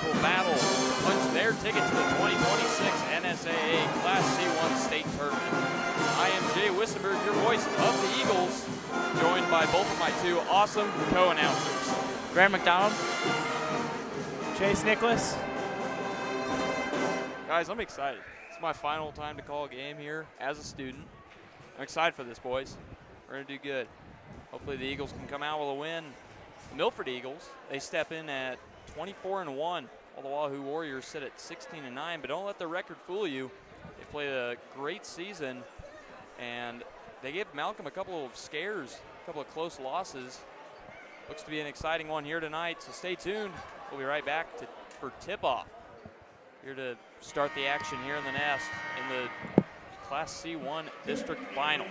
Eagles will battle to punch their ticket to the 2026 NSAA Class C1 State Tournament. I am Jay Wissenberg, your voice of the Eagles, joined by both of my two awesome co-announcers. Graham McDonald. Chase Nicholas. Guys, I'm excited. It's my final time to call a game here as a student. I'm excited for this, boys. We're going to do good. Hopefully the Eagles can come out with a win. The Milford Eagles, they step in at 24-1, while the Wahoo Warriors sit at 16-9, but don't let the record fool you. They played a great season, and they gave Malcolm a couple of scares, a couple of close losses. Looks to be an exciting one here tonight, so stay tuned. We'll be right back for tip-off. Here to start the action here in the Nest in the Class C1 District Final.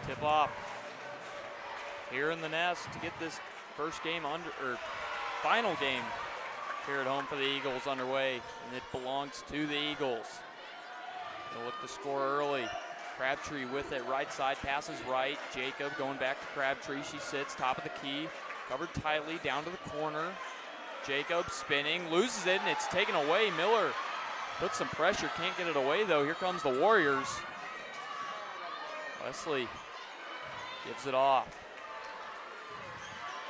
Tip off. here in the nest to get this final game here at home for the Eagles underway, and it belongs to the Eagles. They'll look to score early. Crabtree with it, right side, passes right. Jacob going back to Crabtree. She sits, top of the key, covered tightly, down to the corner. Jacob spinning, loses it, and it's taken away. Miller puts some pressure, can't get it away though. Here comes the Warriors. Wesley gives it off.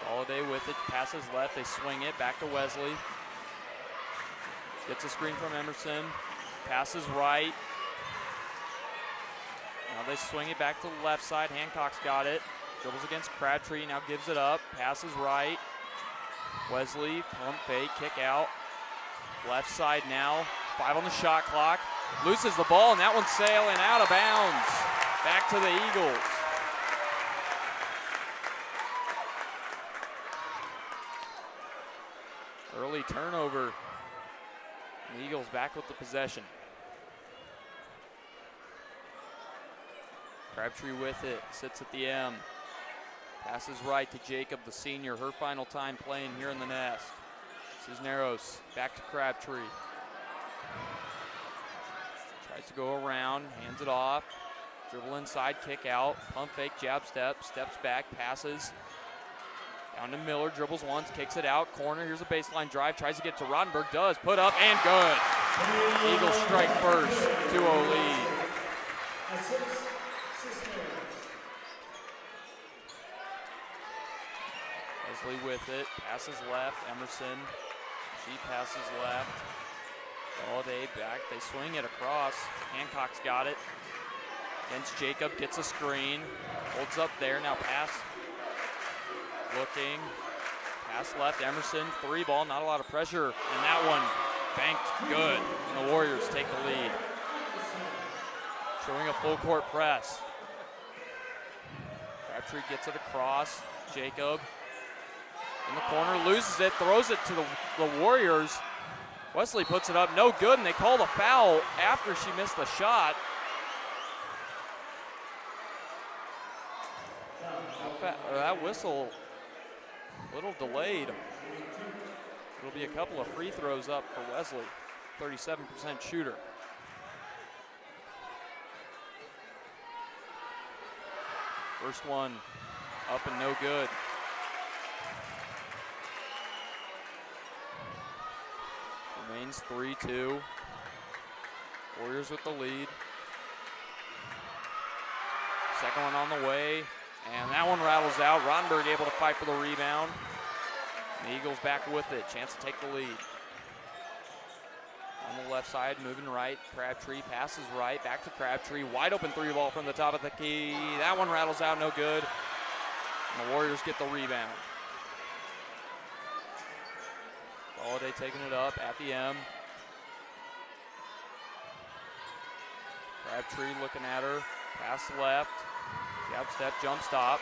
Galladay with it, passes left, they swing it, back to Wesley. Gets a screen from Emerson, passes right. Now they swing it back to the left side. Hancock's got it. Dribbles against Crabtree, now gives it up. Passes right. Wesley, pump fake, kick out. Left side now. 5 on the shot clock. Loses the ball, and that one's sailing out of bounds. Back to the Eagles. Early turnover. The Eagles back with the possession. Crabtree with it, sits at the M. Passes right to Jacob, the senior, her final time playing here in the nest. Cisneros back to Crabtree. Tries to go around, hands it off. Dribble inside, kick out, pump fake, jab step, steps back, passes. Down to Miller, dribbles once, kicks it out, corner, here's a baseline drive, tries to get to Rottenberg, does, put up, and good. Eagles strike first, 2-0 lead. Wesley with it, passes left, Emerson, she passes left. Galladay back, they swing it across, Hancock's got it. Against Jacob, gets a screen, holds up there, now pass. Looking, pass left, Emerson, 3 ball, not a lot of pressure, and that one banked good, and the Warriors take the lead. Showing a full court press. Crabtree gets it across, Jacob in the corner, loses it, throws it to the Warriors. Wesley puts it up, no good, and they called a foul after she missed the shot. That whistle, a little delayed. It'll be a couple of free throws up for Wesley, 37% shooter. First one up and no good. Remains 3-2. Warriors with the lead. Second one on the way, and that one rattles out. Rottenberg able to fight for the rebound. The Eagles back with it, chance to take the lead. On the left side, moving right, Crabtree passes right, back to Crabtree. Wide open 3 ball from the top of the key. That one rattles out, no good. And the Warriors get the rebound. Galladay taking it up at the M. Crabtree looking at her, pass left, jab step, jump stop.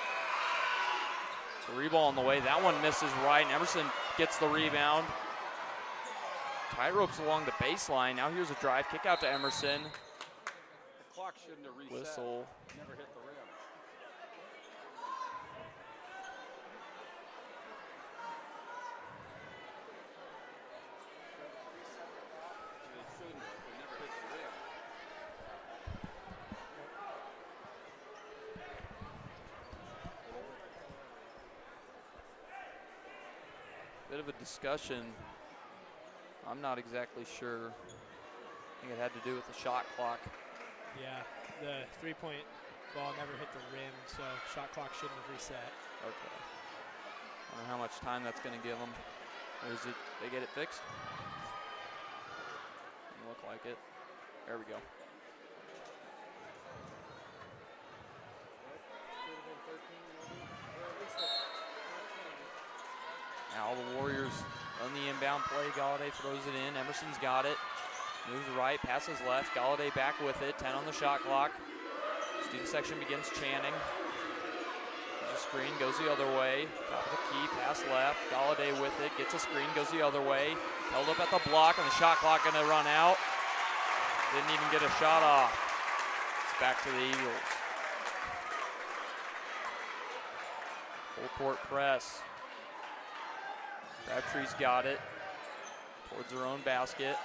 3 ball on the way, that one misses right, and Emerson gets the rebound. Tight ropes along the baseline, now here's a drive, kick out to Emerson. The clock shouldn't have reset. Whistle. Never hit the rim. It shouldn't have, it never hit the rim. Bit of a discussion. I'm not exactly sure. I think it had to do with the shot clock. Yeah, the 3-point ball never hit the rim, so shot clock shouldn't have reset. Okay. I don't know how much time that's going to give them. Or is it, they get it fixed? Doesn't look like it. There we go. Now the Warriors on the inbound play. Galladay throws it in. Emerson's got it. Moves right, passes left. Galladay back with it. 10 on the shot clock. Student section begins chanting. There's a screen, goes the other way. Top of the key, pass left. Galladay with it, gets a screen, goes the other way. Held up at the block, and the shot clock gonna run out. Didn't even get a shot off. It's back to the Eagles. court press. Crabtree's got it towards her own basket.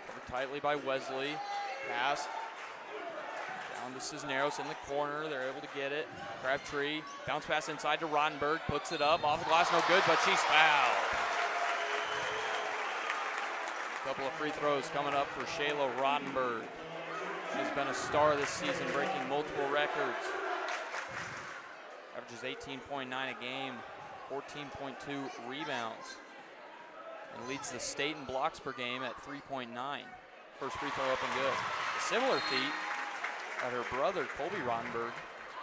Covered tightly by Wesley. Pass down to Cisneros in the corner. They're able to get it. Crabtree, bounce pass inside to Rottenberg, puts it up, off the glass, no good, but she's fouled. Couple of free throws coming up for Shayla Rottenberg. She's been a star this season, breaking multiple records. Averages 18.9 a game, 14.2 rebounds, and leads the state in blocks per game at 3.9. First free throw up and good. A similar feat at her brother, Colby Rottenberg.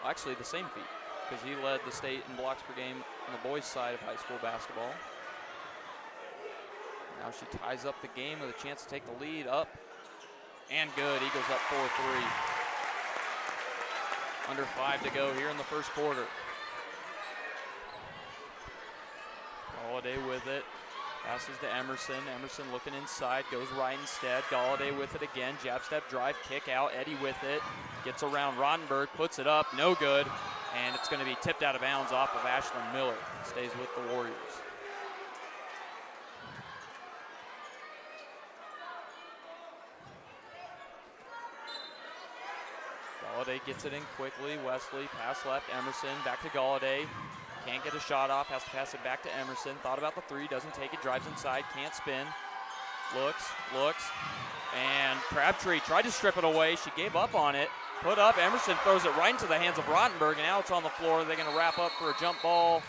Well, actually the same feat, because he led the state in blocks per game on the boys' side of high school basketball. Now she ties up the game with a chance to take the lead. Up and good. Eagles up 4-3. Under 5 to go here in the first quarter. Galladay with it. Passes to Emerson. Emerson looking inside. Goes right instead. Galladay with it again. Jab step drive. Kick out. Eddie with it. Gets around Rottenberg. Puts it up. No good. And it's going to be tipped out of bounds off of Ashlyn Miller. Stays with the Warriors. Galladay gets it in quickly. Wesley, pass left, Emerson, back to Galladay. Can't get a shot off, has to pass it back to Emerson. Thought about the three, doesn't take it, drives inside, can't spin. Looks, and Crabtree tried to strip it away. She gave up on it, put up, Emerson throws it right into the hands of Rottenberg, and now it's on the floor. They're gonna wrap up for a jump ball.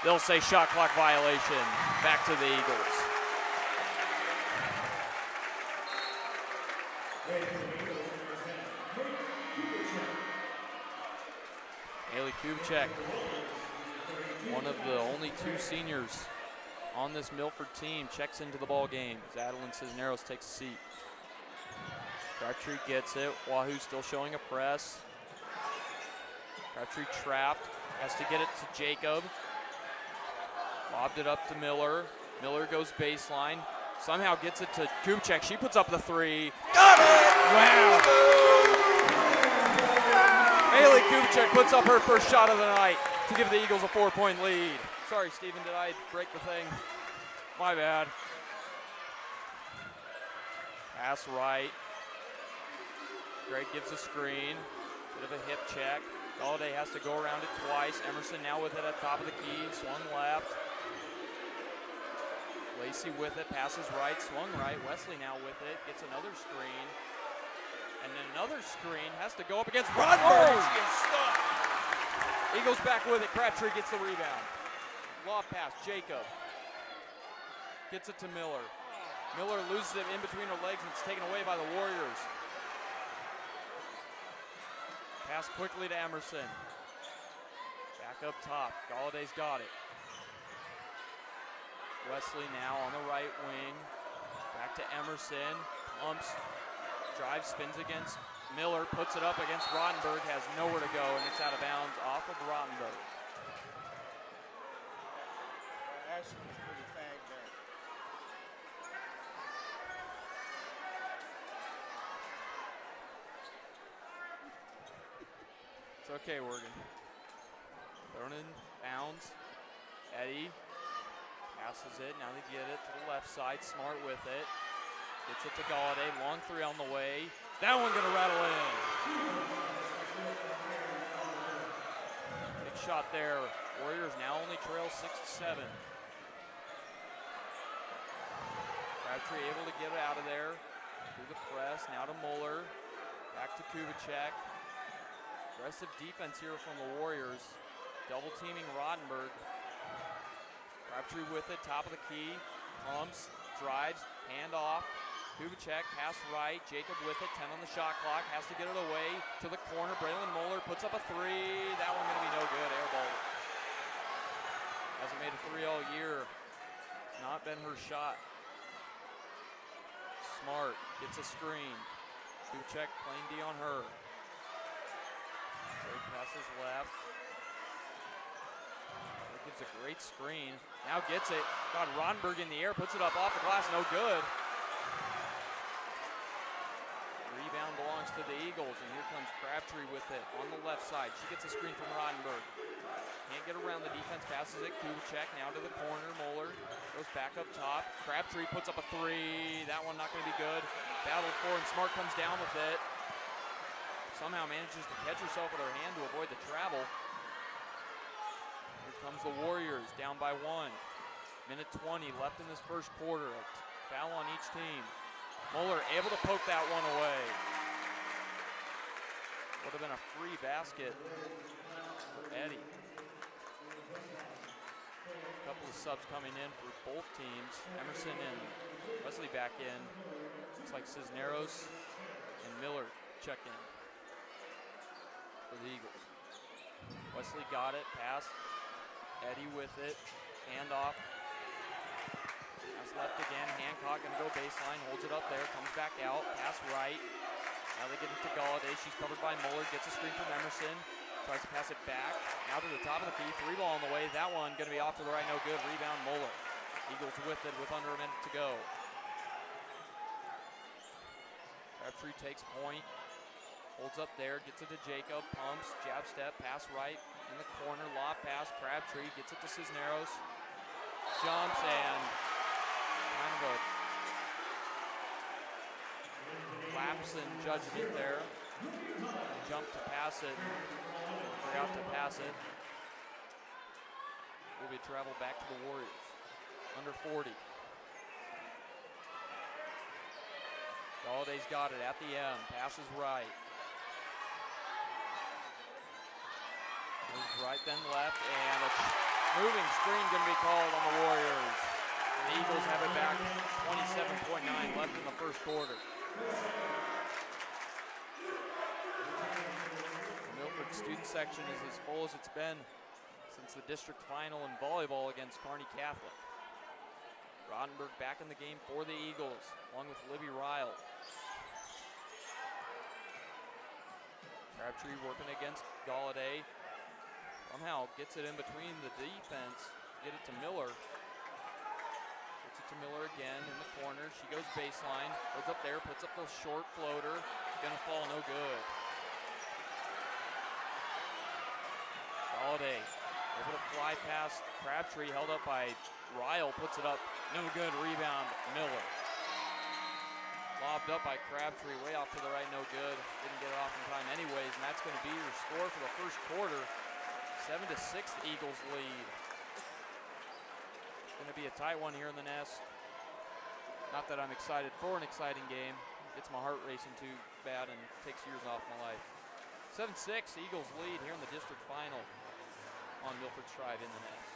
They'll say shot clock violation. Back to the Eagles. Haley Kubchak, one of the only two seniors on this Milford team, checks into the ball game as Adeline Cisneros takes a seat. Crabtree gets it. Wahoo still showing a press. Crabtree trapped, has to get it to Jacob. Lobbed it up to Miller. Miller goes baseline. Somehow gets it to Kubchak. She puts up the three. Got it! Wow. Haley Kubchak puts up her first shot of the night to give the Eagles a 4-point lead. Sorry, Steven, did I break the thing? My bad. Pass right. Greg gives a screen. Bit of a hip check. Galladay has to go around it twice. Emerson now with it at top of the key. Swung left. Lacey with it. Passes right. Swung right. Wesley now with it. Gets another screen. And then another screen, has to go up against Rottenberg. She is stuck. Eagles back with it. Crabtree gets the rebound. Lob pass, Jacob. Gets it to Miller. Miller loses it in between her legs and it's taken away by the Warriors. Pass quickly to Emerson. Back up top. Galladay's got it. Wesley now on the right wing. Back to Emerson. Pumps. Drive, spins against Miller, puts it up against Rottenberg, has nowhere to go, and it's out of bounds off of Rottenberg. Ashley's pretty fagged there. It's okay, Oregon. Thrown in bounds. Eddie passes it, now they get it to the left side, Smart with it. Gets it to Galladay, long three on the way. That one gonna rattle in. Big shot there. Warriors now only trail 6-7. Crabtree able to get it out of there. Through the press, now to Muller. Back to Kubchak. Aggressive defense here from the Warriors. Double teaming Rottenberg. Crabtree with it, top of the key. Pumps, drives, hand off. Kubchak, pass right, Jacob with it, 10 on the shot clock, has to get it away to the corner. Braylon Muller puts up a three. That one gonna be no good, air ball. Hasn't made a three all year. It's not been her shot. Smart, gets a screen. Kubchak playing D on her. Third passes left. Gives a great screen, now gets it. Got Rottenberg in the air, puts it up off the glass, no good. Rebound belongs to to the Eagles, and here comes Crabtree with it on the left side. She gets a screen from Rottenberg. Can't get around the defense, passes it. Kubicek now to the corner. Moeller goes back up top. Crabtree puts up a three. That one not going to be good. Battled for, and Smart comes down with it. Somehow manages to catch herself with her hand to avoid the travel. Here comes the Warriors, down by 1. Minute 20 left in this first quarter. A foul on each team. Moeller able to poke that one away. Would have been a free basket for Eddie. A couple of subs coming in for both teams. Emerson and Wesley back in. Looks like Cisneros and Miller check in for the Eagles. Wesley got it, pass. Eddie with it, handoff. Pass left again, Hancock gonna go baseline, holds it up there, comes back out, pass right. Now they get it to Galladay, she's covered by Muller, gets a screen from Emerson, tries to pass it back. Now to the top of the key, 3 ball on the way, that one gonna be off to the right, no good, rebound Muller. Eagles with it with under a minute to go. Crabtree takes point, holds up there, gets it to Jacob, pumps, jab step, pass right in the corner, lob pass, Crabtree gets it to Cisneros, jumps, and kind of a lapse in judgment there. Jump to pass it, forgot to pass it. Will be travel back to the Warriors. Under 40. Galladay's got it at the end, passes right. Moves right then left, and a moving screen gonna be called on the Warriors. And the Eagles have it back, 27.9 left in the first quarter. The Milford student section is as full as it's been since the district final in volleyball against Kearney Catholic. Rottenberg back in the game for the Eagles, along with Libby Ryle. Crabtree working against Galladay. Somehow gets it in between the defense, get it to Miller. Gets it to Miller again in the corner. She goes baseline, goes up there, puts up the short floater. Gonna fall, no good. Galladay able to fly past Crabtree, held up by Ryle, puts it up, no good, rebound, Miller. Lobbed up by Crabtree, way off to the right, no good. Didn't get it off in time anyways, and that's gonna be your score for the first quarter. 7-6, the Eagles lead. It's gonna be a tight one here in the nest. Not that I'm excited for an exciting game. Gets my heart racing too bad and takes years off my life. 7-6, Eagles lead here in the district final on Milford Strive in the nest.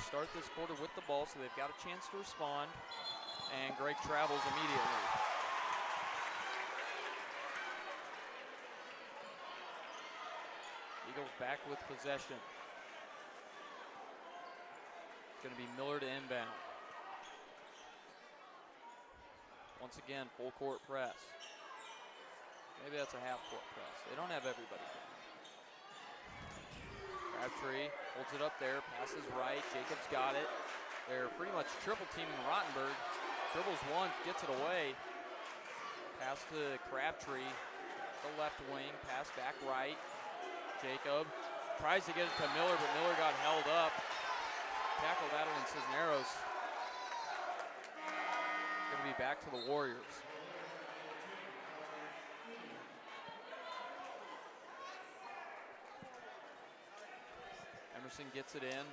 Start this quarter with the ball, so they've got a chance to respond, and Greg travels immediately. Eagles back with possession. It's going to be Miller to inbound. Once again, full court press. Maybe that's a half court press. They don't have everybody down. Crabtree holds it up there, passes right, Jacobs got it. They're pretty much triple teaming Rottenberg. Dribbles once, gets it away. Pass to Crabtree, the left wing, pass back right. Jacob tries to get it to Miller, but Miller got held up. tackled Adeline Cisneros. Going to be back to the Warriors. Emerson gets it in.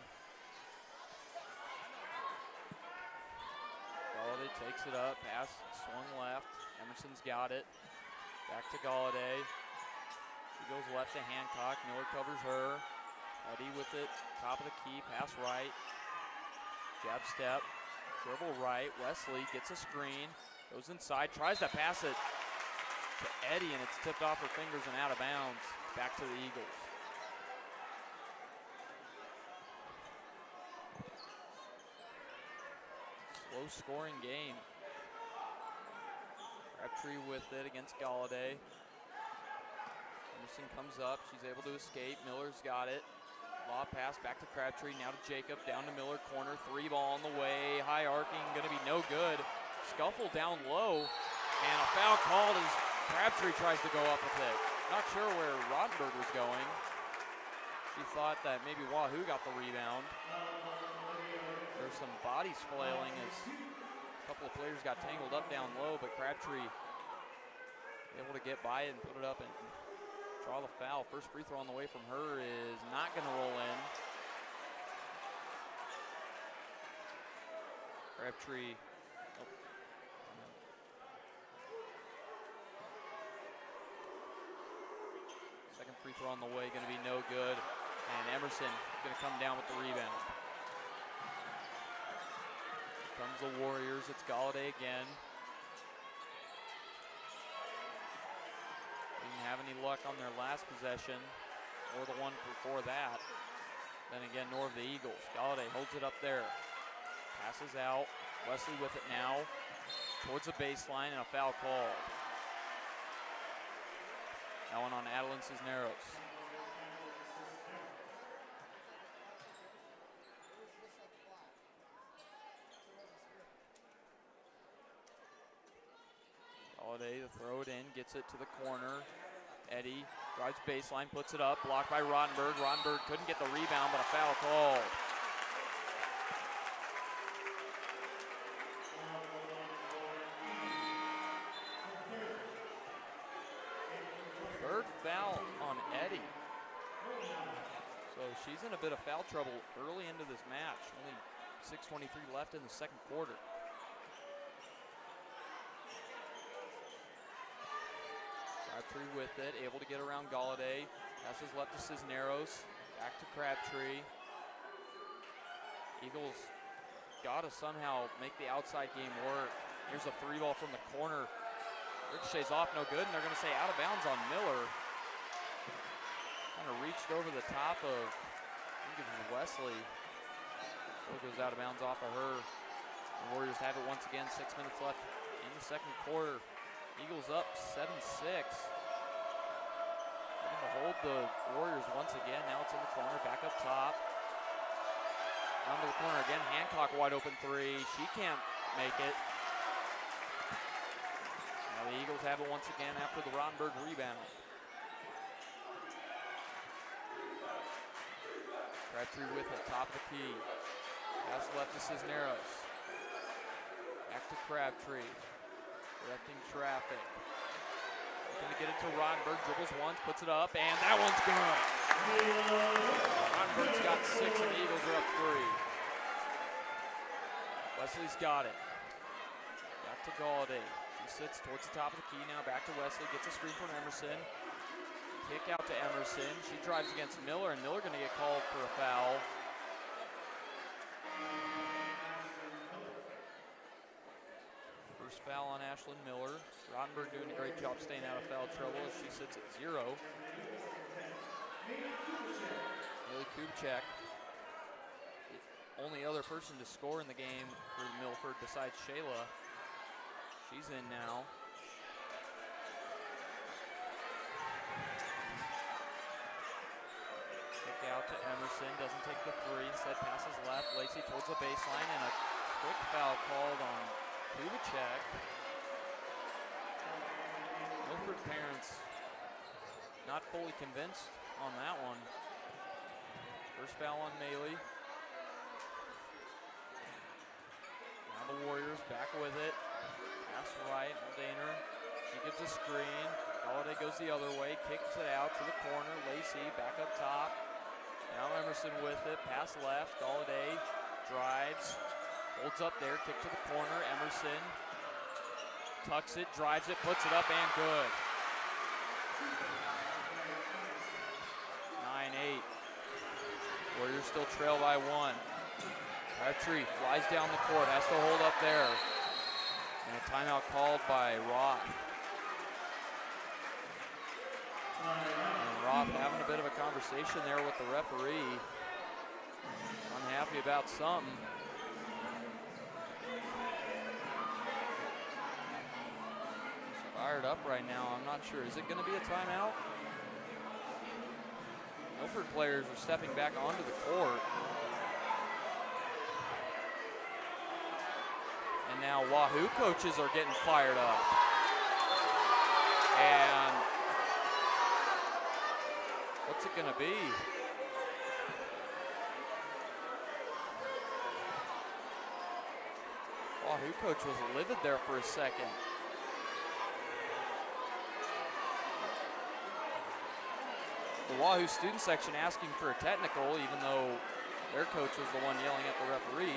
Galladay takes it up, pass swung left. Emerson's got it. Back to Galladay. She goes left to Hancock. Miller covers her. Eddy with it, top of the key, pass right. Jab step, dribble right. Wesley gets a screen, goes inside, tries to pass it to Eddy, and it's tipped off her fingers and out of bounds. Back to the Eagles. Low scoring game. Crabtree with it against Galladay. Emerson comes up, she's able to escape. Miller's got it. Lob pass back to Crabtree, now to Jacob, down to Miller, corner, 3 ball on the way. High arcing, gonna be no good. Scuffle down low, and a foul called as Crabtree tries to go up with it. Not sure where Roddenberg was going. She thought that maybe Wahoo got the rebound. There's some bodies flailing as a couple of players got tangled up down low, but Crabtree able to get by it and put it up and draw the foul. First free throw on the way from her is not going to roll in. Crabtree. Oh. Second free throw on the way, going to be no good. And Emerson going to come down with the rebound. Here comes the Warriors. It's Galladay again. Didn't have any luck on their last possession or the one before that. Then again, nor of the Eagles. Galladay holds it up there. Passes out. Wesley with it now. Towards the baseline and a foul called. That one on Adeline Cisneros. Galladay to throw it in, gets it to the corner. Eddy drives baseline, puts it up, blocked by Roddenberg. Roddenberg couldn't get the rebound, but a foul called. Third foul on Eddy. So she's in a bit of foul trouble early into this match. Only 6:23 left in the second quarter. Crabtree with it, able to get around Galladay. Passes left to Cisneros, back to Crabtree. Eagles gotta somehow make the outside game work. Here's a 3 ball from the corner. Ricochets off, no good, and they're gonna say out of bounds on Miller. Kind of reached over the top of, I think it was Wesley. Still goes out of bounds off of her. The Warriors have it once again, 6 minutes left in the second quarter. Eagles up 7-6. They're going to hold the Warriors once again. Now it's in the corner, back up top. Down to the corner again. Hancock wide open 3. She can't make it. Now the Eagles have it once again after the Roddenberg rebound. Crabtree with it, top of the key. Pass left to Cisneros. Back to Crabtree. Directing traffic. Looking to get it to Roddenberg. Dribbles once, puts it up, and that one's good. Roddenberg's got 6, and the Eagles are up 3. Wesley's got it. Back to Galladay. She sits towards the top of the key now. Back to Wesley. Gets a screen from Emerson. Kick out to Emerson. She drives against Miller, and Miller going to get called for a foul. First foul on Ashlyn Miller. Roddenberg doing a great job staying out of foul trouble as she sits at 0. Haley Kubchak, the only other person to score in the game for Milford besides Shayla. She's in now. Kick out to Emerson, doesn't take the 3, instead passes left. Lacey towards the baseline, and a quick foul called on Kubchak. Milford parents not fully convinced on that one. First foul on Maley. the Warriors, back with it. Pass right, Daner. She gives a screen. Galladay goes the other way, kicks it out to the corner. Lacey back up top. Now Emerson with it, pass left. Galladay drives, holds up there, kick to the corner. Emerson tucks it, drives it, puts it up, and good. 9-8. Warriors still trail by 1. Crabtree flies down the court, has to hold up there. And a timeout called by Roth. And Roth having a bit of a conversation there with the referee. Unhappy about something. He's fired up right now, I'm not sure. Is it going to be a timeout? Milford players are stepping back onto the court. And now Wahoo coaches are getting fired up. And what's it going to be? Wahoo coach was livid there for a second. The Wahoo student section asking for a technical, even though their coach was the one yelling at the referee.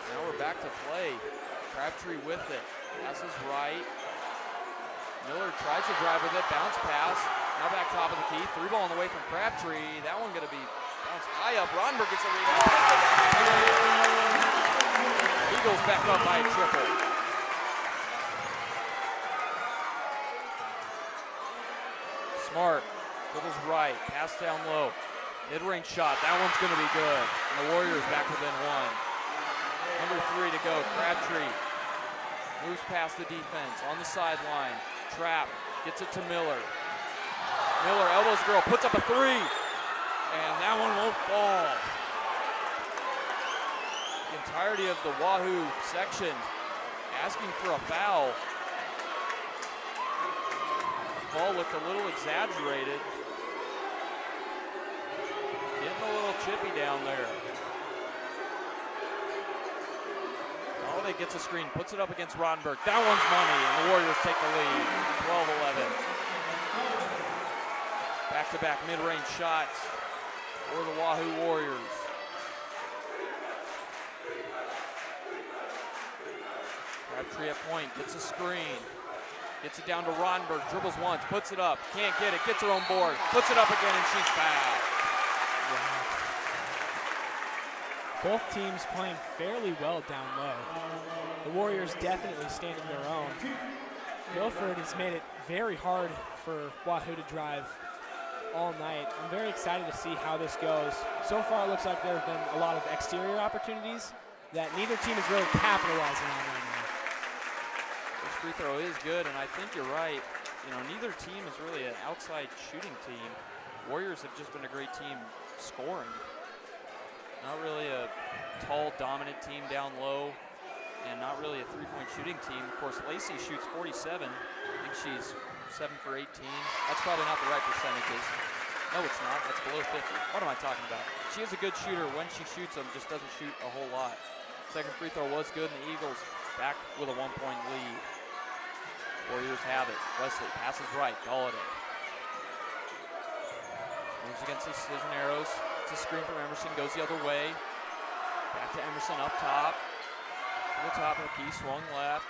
Now we're back to play. Crabtree with it. Passes right. Miller tries to drive with it. Bounce pass. Now back top of the key. 3 ball on the way from Crabtree. That one going to be bounced high up. Ronberg gets a rebound. Eagles back up by a triple. Smart. Dribbles right. Pass down low. Mid-range shot. That one's going to be good. And the Warriors back within 1. Number 3 to go, Crabtree moves past the defense on the sideline. Trap, gets it to Miller. Miller elbows girl, puts up a 3, and that one won't fall. The entirety of the Wahoo section asking for a foul. The ball looked a little exaggerated. Getting a little chippy down there. Galladay gets a screen, puts it up against Rottenberg. That one's money, and the Warriors take the lead, 12-11. Back-to-back mid-range shots for the Wahoo Warriors. Crabtree at point, gets a screen. Gets it down to Rottenberg, dribbles once, puts it up, can't get it, gets her own board, puts it up again, and she's fouled. Both teams playing fairly well down low. The Warriors definitely standing their own. Milford has made it very hard for Wahoo to drive all night. I'm very excited to see how this goes. So far it looks like there have been a lot of exterior opportunities that neither team is really capitalizing on right now. This free throw is good, and I think you're right. You know, neither team is really an outside shooting team. Warriors have just been a great team scoring. Not really a tall, dominant team down low, and not really a three-point shooting team. Of course, Lacey shoots 47. I think she's 7 for 18. That's probably not the right percentages. No, it's not. That's below 50. What am I talking about? She is a good shooter. When she shoots them, just doesn't shoot a whole lot. Second free throw was good, and the Eagles back with a 1-point lead. Warriors have it. Wesley passes right. Galladay moves against the Cisneros. It's a screen from Emerson, goes the other way. Back to Emerson up top. To the top of the key, swung left.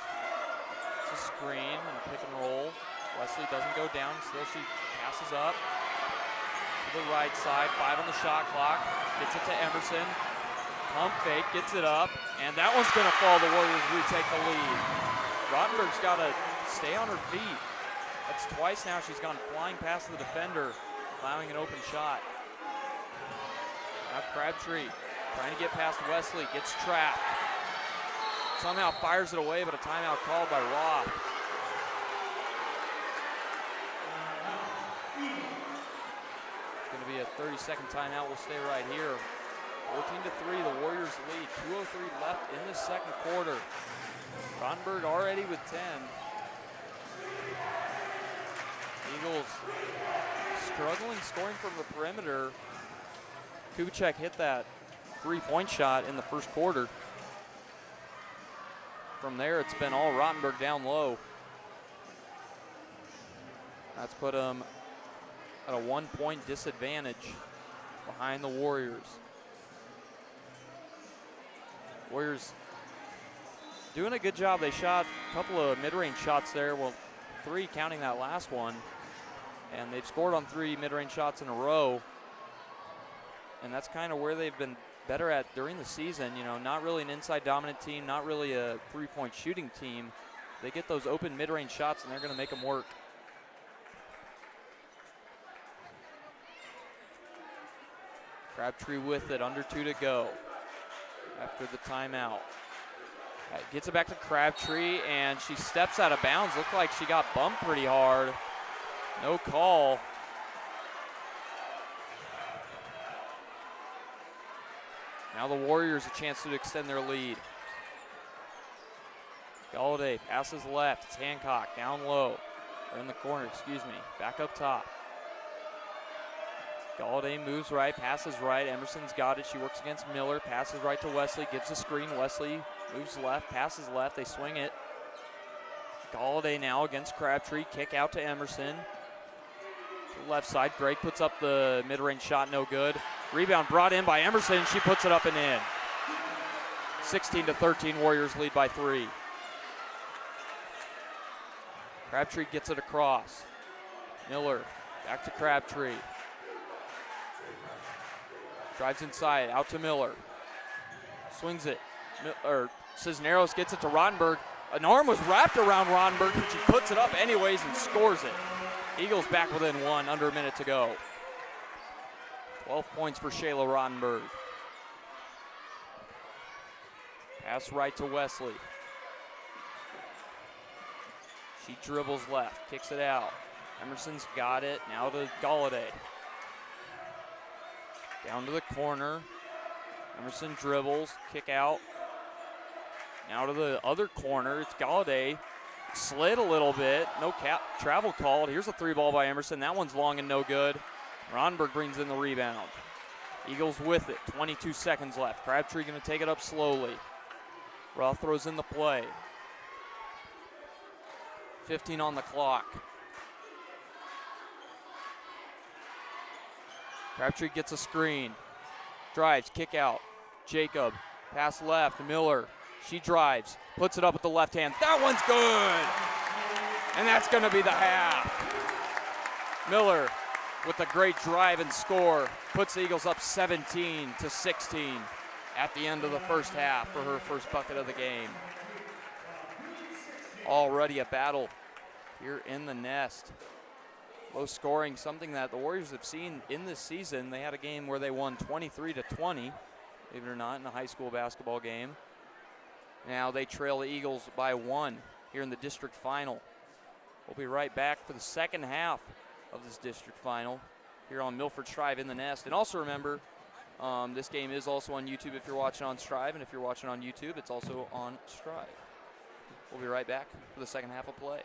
It's a screen and a pick and roll. Wesley doesn't go down, still she passes up. To the right side, 5 on the shot clock. Gets it to Emerson. Pump fake, gets it up, and that one's gonna fall. The Warriors retake the lead. Rottenberg's gotta stay on her feet. That's twice now she's gone flying past the defender, allowing an open shot. Now Crabtree trying to get past Wesley, gets trapped. Somehow fires it away, but a timeout called by Roth. It's going to be a 30-second timeout. We'll stay right here. 14-3, the Warriors lead. 2:03 left in the second quarter. Rottenberg already with 10. Eagles struggling scoring from the perimeter. Kubicek hit that 3-point shot in the first quarter. From there, it's been all Rottenberg down low. That's put them at a 1-point disadvantage behind the Warriors. Warriors doing a good job. They shot a couple of mid-range shots there. Well, 3 counting that last one. And they've scored on 3 mid-range shots in a row. And that's kind of where they've been better at during the season. You know, not really an inside dominant team, not really a 3-point shooting team. They get those open mid-range shots and they're going to make them work. Crabtree with it, under 2 to go after the timeout. Gets it back to Crabtree, and she steps out of bounds. Looked like she got bumped pretty hard. No call. Now the Warriors a chance to extend their lead. Galladay passes left. It's Hancock down low. Or in the corner, excuse me. Back up top. Galladay moves right, passes right. Emerson's got it. She works against Miller. Passes right to Wesley. Gives a screen. Wesley moves left, passes left. They swing it. Galladay now against Crabtree. Kick out to Emerson. To the left side. Gregg puts up the mid-range shot. No good. Rebound brought in by Emerson. She puts it up and in. 16-13. Warriors lead by 3. Crabtree gets it across. Miller back to Crabtree. Drives inside, out to Miller. Swings it. Cisneros gets it to Rottenberg. An arm was wrapped around Rottenberg, but she puts it up anyways and scores it. Eagles back within 1, under a minute to go. 12 points for Shayla Rottenberg. Pass right to Wesley. She dribbles left, kicks it out. Emerson's got it, now to Galladay. Down to the corner. Emerson dribbles, kick out. Now to the other corner, it's Galladay. Slid a little bit, no travel called. Here's a 3 ball by Emerson. That one's long and no good. Rottenberg brings in the rebound. Eagles with it, 22 seconds left. Crabtree gonna take it up slowly. Roth throws in the play. 15 on the clock. Crabtree gets a screen. Drives, kick out. Jacob, pass left, Miller. She drives, puts it up with the left hand. That one's good! And that's gonna be the half. Miller with a great drive and score puts the Eagles up 17-16 at the end of the first half for her first bucket of the game. Already a battle here in the nest. Low scoring, something that the Warriors have seen in this season. They had a game where they won 23-20, believe it or not, in a high school basketball game. Now they trail the Eagles by 1 here in the district final. We'll be right back for the second half of this district final here on Milford Strive in the Nest. And also remember, this game is also on YouTube if you're watching on Strive, and if you're watching on YouTube, it's also on Strive. We'll be right back for the second half of play.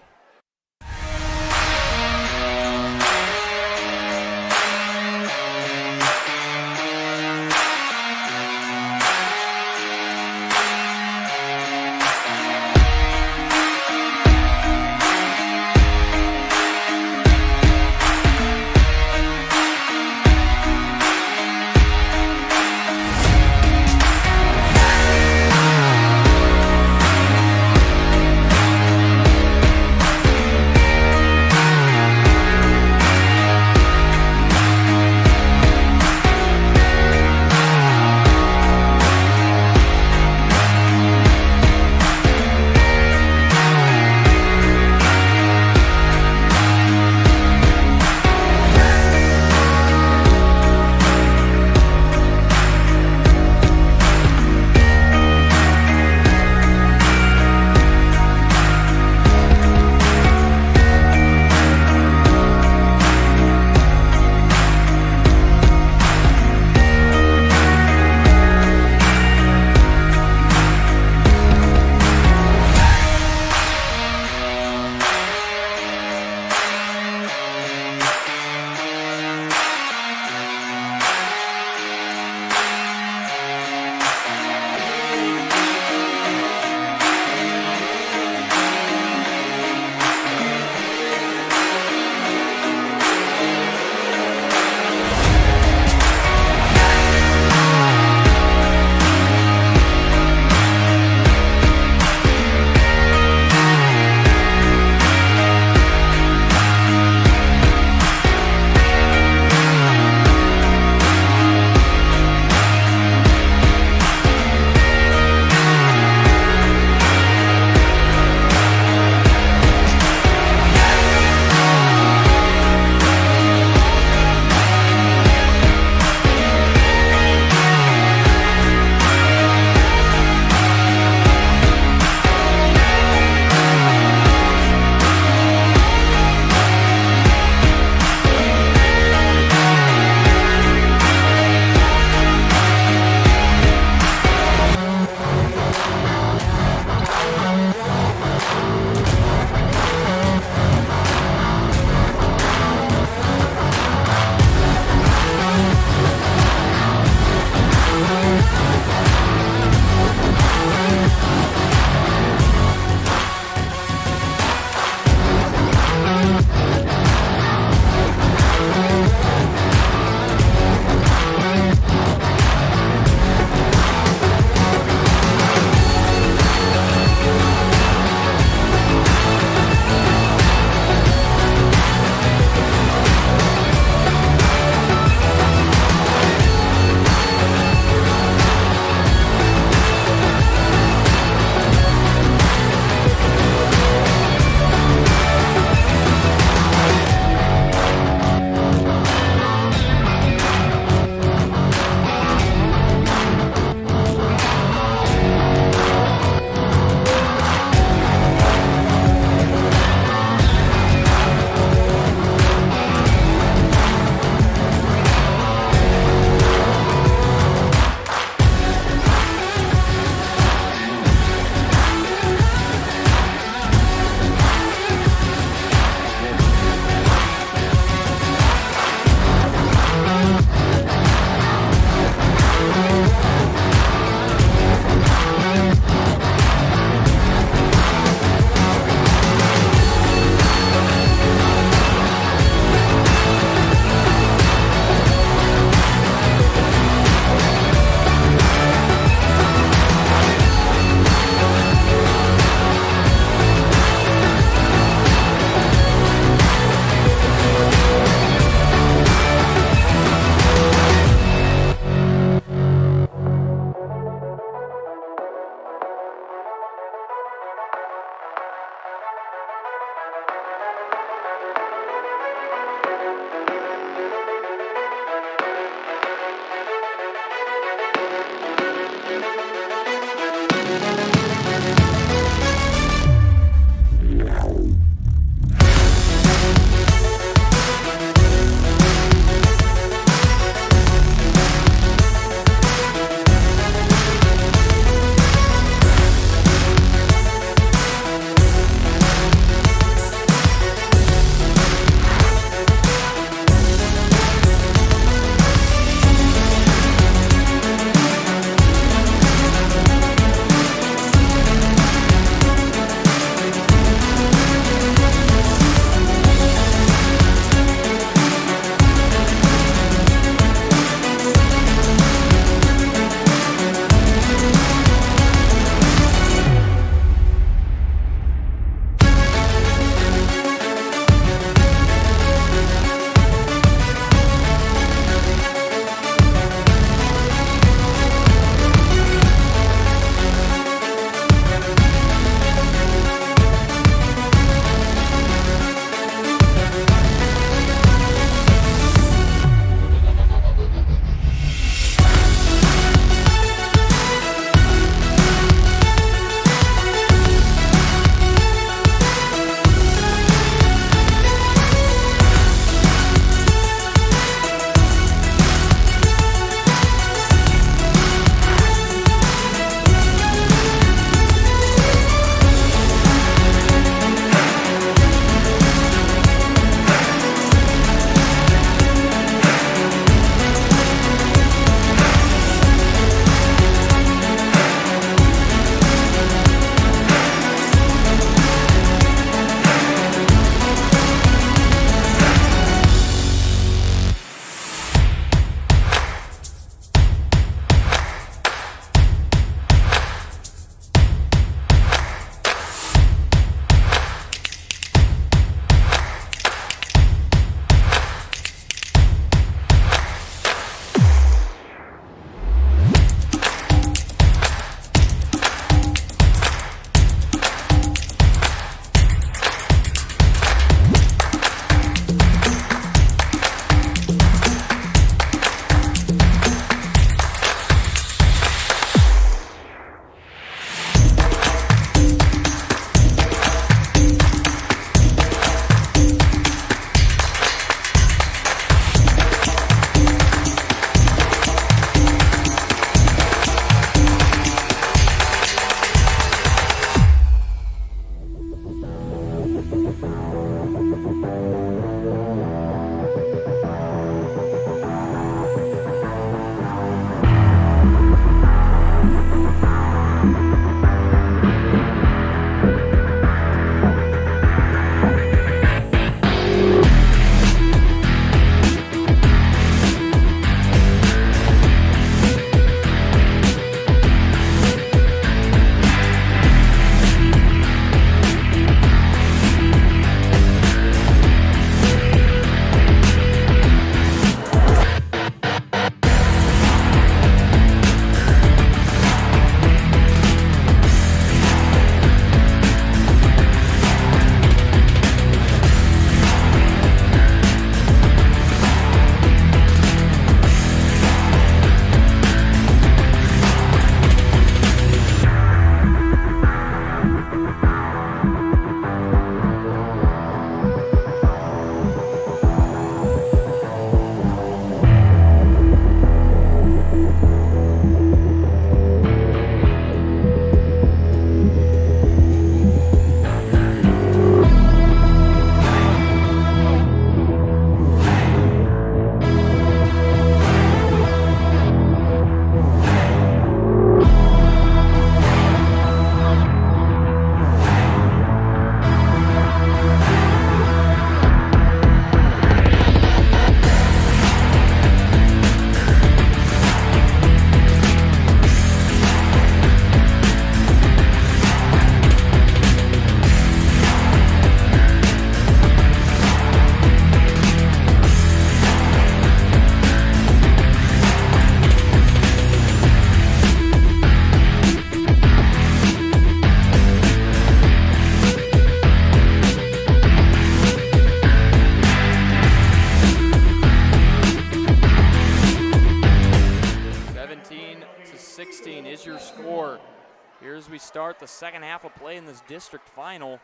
Here as we start the second half of play in this district final.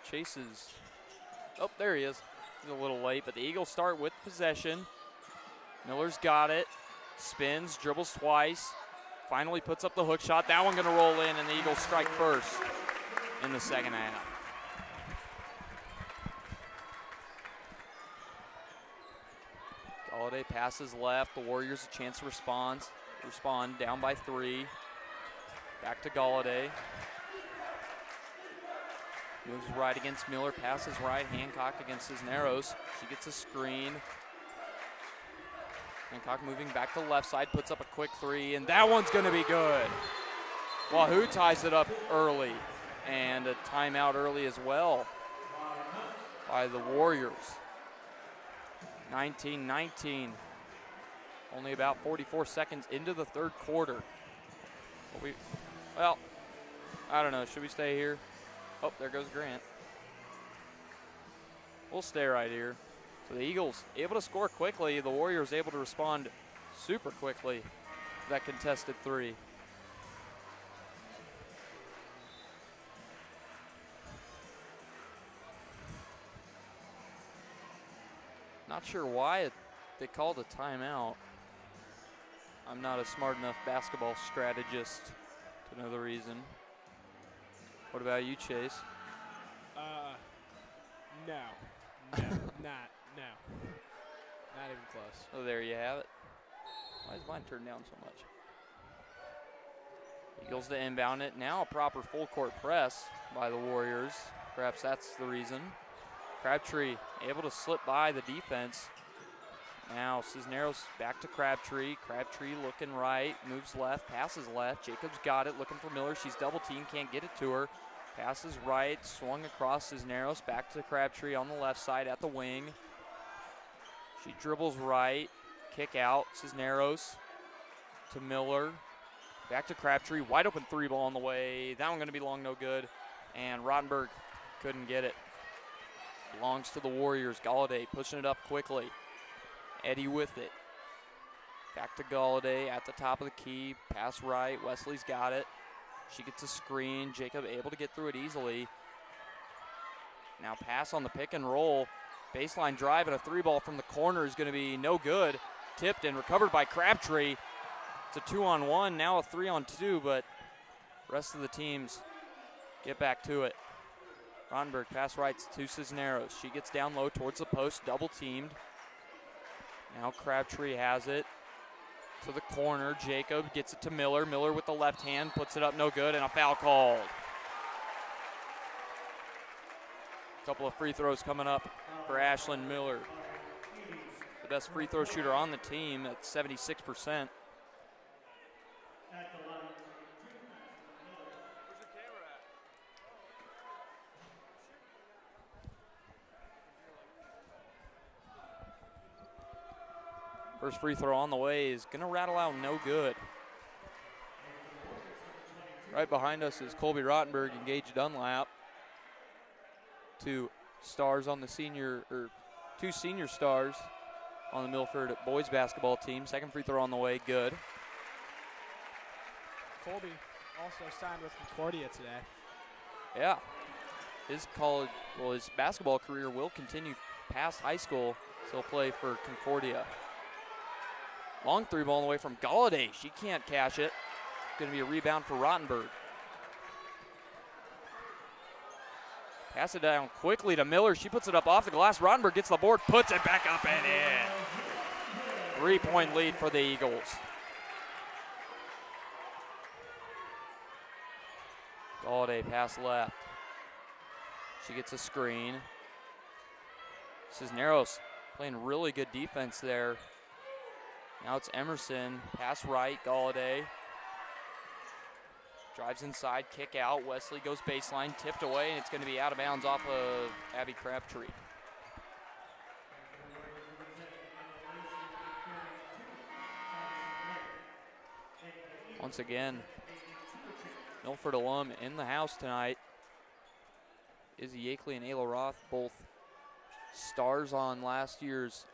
Chases, oh, there he is. He's a little late, but the Eagles start with possession. Miller's got it, spins, dribbles twice, finally puts up the hook shot. That one gonna roll in, and the Eagles strike first in the second half. Galladay passes left. The Warriors a chance to respond down by 3. Back to Galladay. Moves right against Miller, passes right. Hancock against Cisneros. She gets a screen. Hancock moving back to the left side, puts up a quick 3, and that one's gonna be good. Wahoo ties it up early, and a timeout early as well by the Warriors. 19-19. Only about 44 seconds into the third quarter. Well, I don't know. Should we stay here? Oh, there goes Grant. We'll stay right here. So the Eagles able to score quickly. The Warriors able to respond super quickly to that contested 3. Not sure why they called a timeout. I'm not a smart enough basketball strategist to know the reason. What about you, Chase? No. No. Not even close. Oh, there you have it. Why is mine turned down so much? Eagles to inbound it. Now a proper full court press by the Warriors. Perhaps that's the reason. Crabtree able to slip by the defense. Now Cisneros back to Crabtree. Crabtree looking right, moves left, passes left. Jacobs got it, looking for Miller. She's double teamed, can't get it to her. Passes right, swung across Cisneros, back to Crabtree on the left side at the wing. She dribbles right, kick out, Cisneros to Miller. Back to Crabtree, wide open 3 ball on the way. That one gonna be long, no good. And Rottenberg couldn't get it. Belongs to the Warriors. Galladay pushing it up quickly. Eddie with it. Back to Galladay at the top of the key. Pass right. Wesley's got it. She gets a screen. Jacob able to get through it easily. Now pass on the pick and roll. Baseline drive and a 3 ball from the corner is going to be no good. Tipped and recovered by Crabtree. It's a 2-on-1, now a 3-on-2, but the rest of the teams get back to it. Ronberg pass right to Cisneros. She gets down low towards the post, double teamed. Now Crabtree has it to the corner. Jacob gets it to Miller. Miller with the left hand, puts it up, no good, and a foul called. A couple of free throws coming up for Ashlyn Miller. The best free throw shooter on the team at 76%. First free throw on the way is gonna rattle out, no good. Right behind us is Colby Rottenberg and Gage Dunlap. Two stars on the two senior stars on the Milford boys basketball team. Second free throw on the way, good. Colby also signed with Concordia today. Yeah, his basketball career will continue past high school, so he'll play for Concordia. Long three ball away from Galladay. She can't cash it. Going to be a rebound for Rottenberg. Pass it down quickly to Miller. She puts it up off the glass. Rottenberg gets the board, puts it back up and in. 3-point lead for the Eagles. Galladay pass left. She gets a screen. Cisneros playing really good defense there. Now it's Emerson, pass right, Galladay. Drives inside, kick out. Wesley goes baseline, tipped away, and it's going to be out of bounds off of Abby Crabtree. Once again, Milford alum in the house tonight. Izzy Yakeley and Ayla Roth, both stars on last year's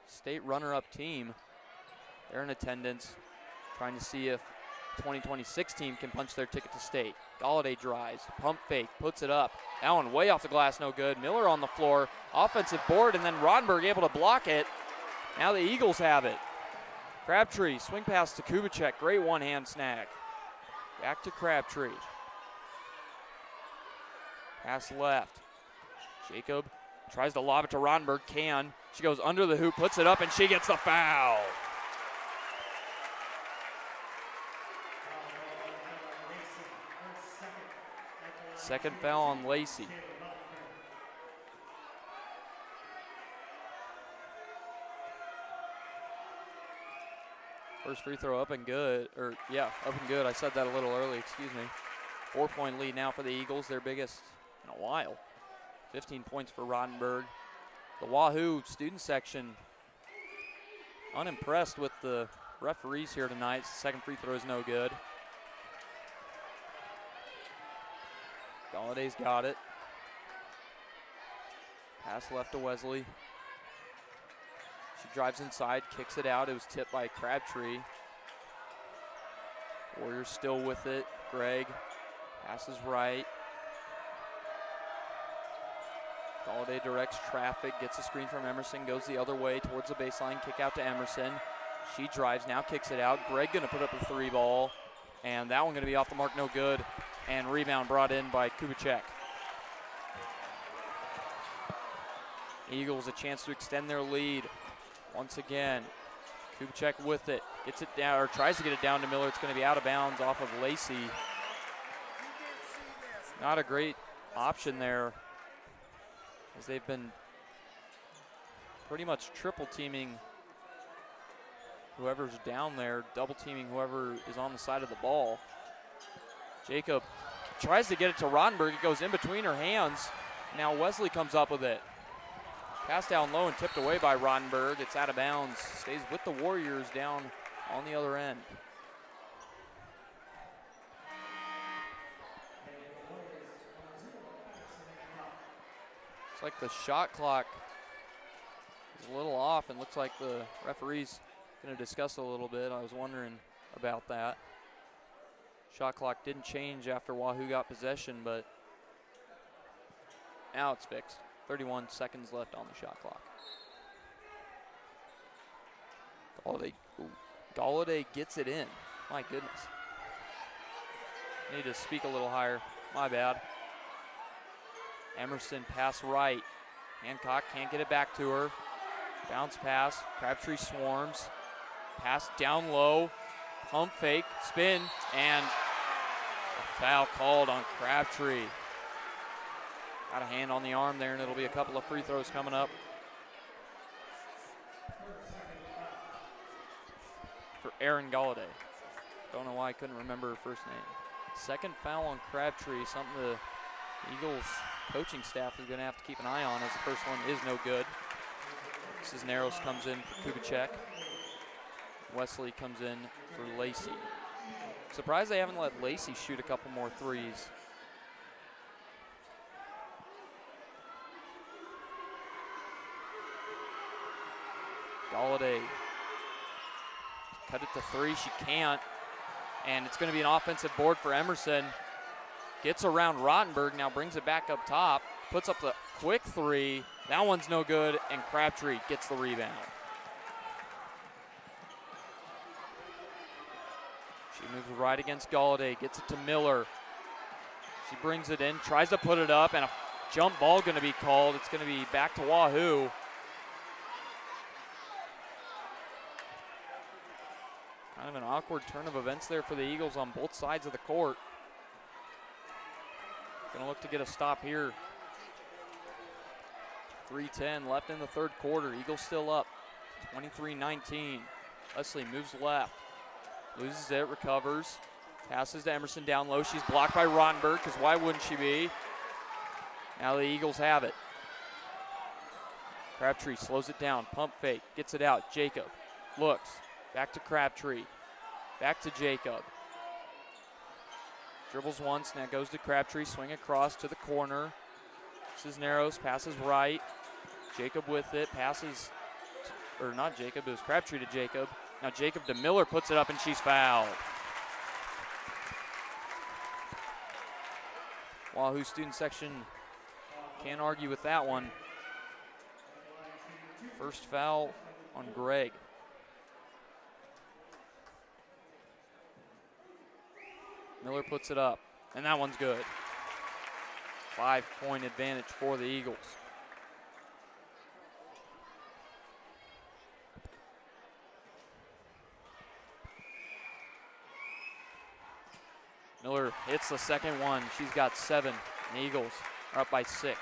state runner-up team. They're in attendance, trying to see if 2026 team can punch their ticket to state. Galladay drives, pump fake, puts it up. That one way off the glass, no good. Miller on the floor, offensive board, and then Rottenberg able to block it. Now the Eagles have it. Crabtree, swing pass to Kubicek, great one-hand snag. Back to Crabtree. Pass left. Jacob tries to lob it to Rottenberg, can. She goes under the hoop, puts it up, and she gets the foul. Second foul on Lacey. First free throw up and good, up and good. I said that a little early, excuse me. 4-point lead now for the Eagles, their biggest in a while. 15 points for Rottenberg. The Wahoo student section unimpressed with the referees here tonight. Second free throw is no good. Galladay's got it. Pass left to Wesley. She drives inside, kicks it out. It was tipped by Crabtree. Warriors still with it. Gregg passes right. Galladay directs traffic, gets a screen from Emerson, goes the other way towards the baseline, kick out to Emerson. She drives, now kicks it out. Gregg gonna put up a three ball, and that one gonna be off the mark, no good. And rebound brought in by Kubicek. Eagles a chance to extend their lead. Once again, Kubicek with it, gets it down, or tries to get it down to Miller. It's gonna be out of bounds off of Lacey. Not a great option there, as they've been pretty much triple teaming whoever's down there, double teaming whoever is on the side of the ball. Jacob tries to get it to Rottenberg. It goes in between her hands. Now Wesley comes up with it. Pass down low and tipped away by Rottenberg. It's out of bounds. Stays with the Warriors down on the other end. It's like the shot clock is a little off, and looks like the referee's going to discuss a little bit. I was wondering about that. Shot clock didn't change after Wahoo got possession, but now it's fixed. 31 seconds left on the shot clock. Galladay gets it in. My goodness. Need to speak a little higher. My bad. Emerson pass right. Hancock can't get it back to her. Bounce pass. Crabtree swarms. Pass down low. Pump fake. Spin. And a foul called on Crabtree. Got a hand on the arm there, and it'll be a couple of free throws coming up for Erin Galladay. Don't know why I couldn't remember her first name. Second foul on Crabtree, something the Eagles coaching staff is going to have to keep an eye on, as the first one is no good. Cisneros comes in for Kubicek. Wesley comes in for Lacey. Surprised they haven't let Lacey shoot a couple more threes. Galladay. Cut it to three, she can't. And it's going to be an offensive board for Emerson. Gets around Rottenberg, now brings it back up top. Puts up the quick three. That one's no good, and Crabtree gets the rebound. She moves right against Galladay, gets it to Miller. She brings it in, tries to put it up, and a jump ball going to be called. It's going to be back to Wahoo. Kind of an awkward turn of events there for the Eagles on both sides of the court. Gonna look to get a stop here. 3:10 left in the third quarter. Eagles still up, 23-19. Leslie moves left, loses it, recovers. Passes to Emerson down low. She's blocked by Rottenberg, because why wouldn't she be? Now the Eagles have it. Crabtree slows it down, pump fake, gets it out. Jacob looks, back to Crabtree, back to Jacob. Dribbles once, now goes to Crabtree, swing across to the corner. Cisneros passes right. Jacob with it, passes, or not Jacob, it was Crabtree to Jacob. Now Jacob to Miller, puts it up, and she's fouled. Wahoo student section can't argue with that one. First foul on Gregg. Miller puts it up, and that one's good. 5-point advantage for the Eagles. Miller hits the second one. She's got 7. The Eagles are up by 6.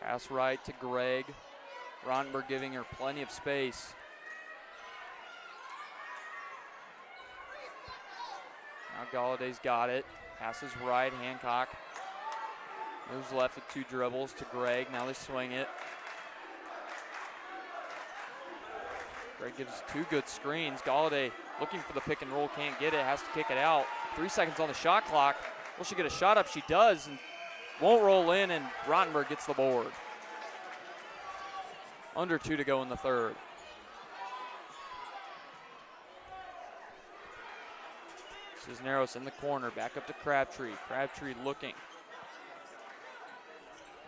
Pass right to Gregg. Rottenberg giving her plenty of space. Now Galladay's got it. Passes right, Hancock. Moves left with 2 dribbles to Gregg. Now they swing it. Gregg gives 2 good screens. Galladay looking for the pick and roll, can't get it, has to kick it out. 3 seconds on the shot clock. Will she get a shot up? She does, and won't roll in, and Rottenberg gets the board. Under 2 to go in the third. Cisneros in the corner, back up to Crabtree. Crabtree looking.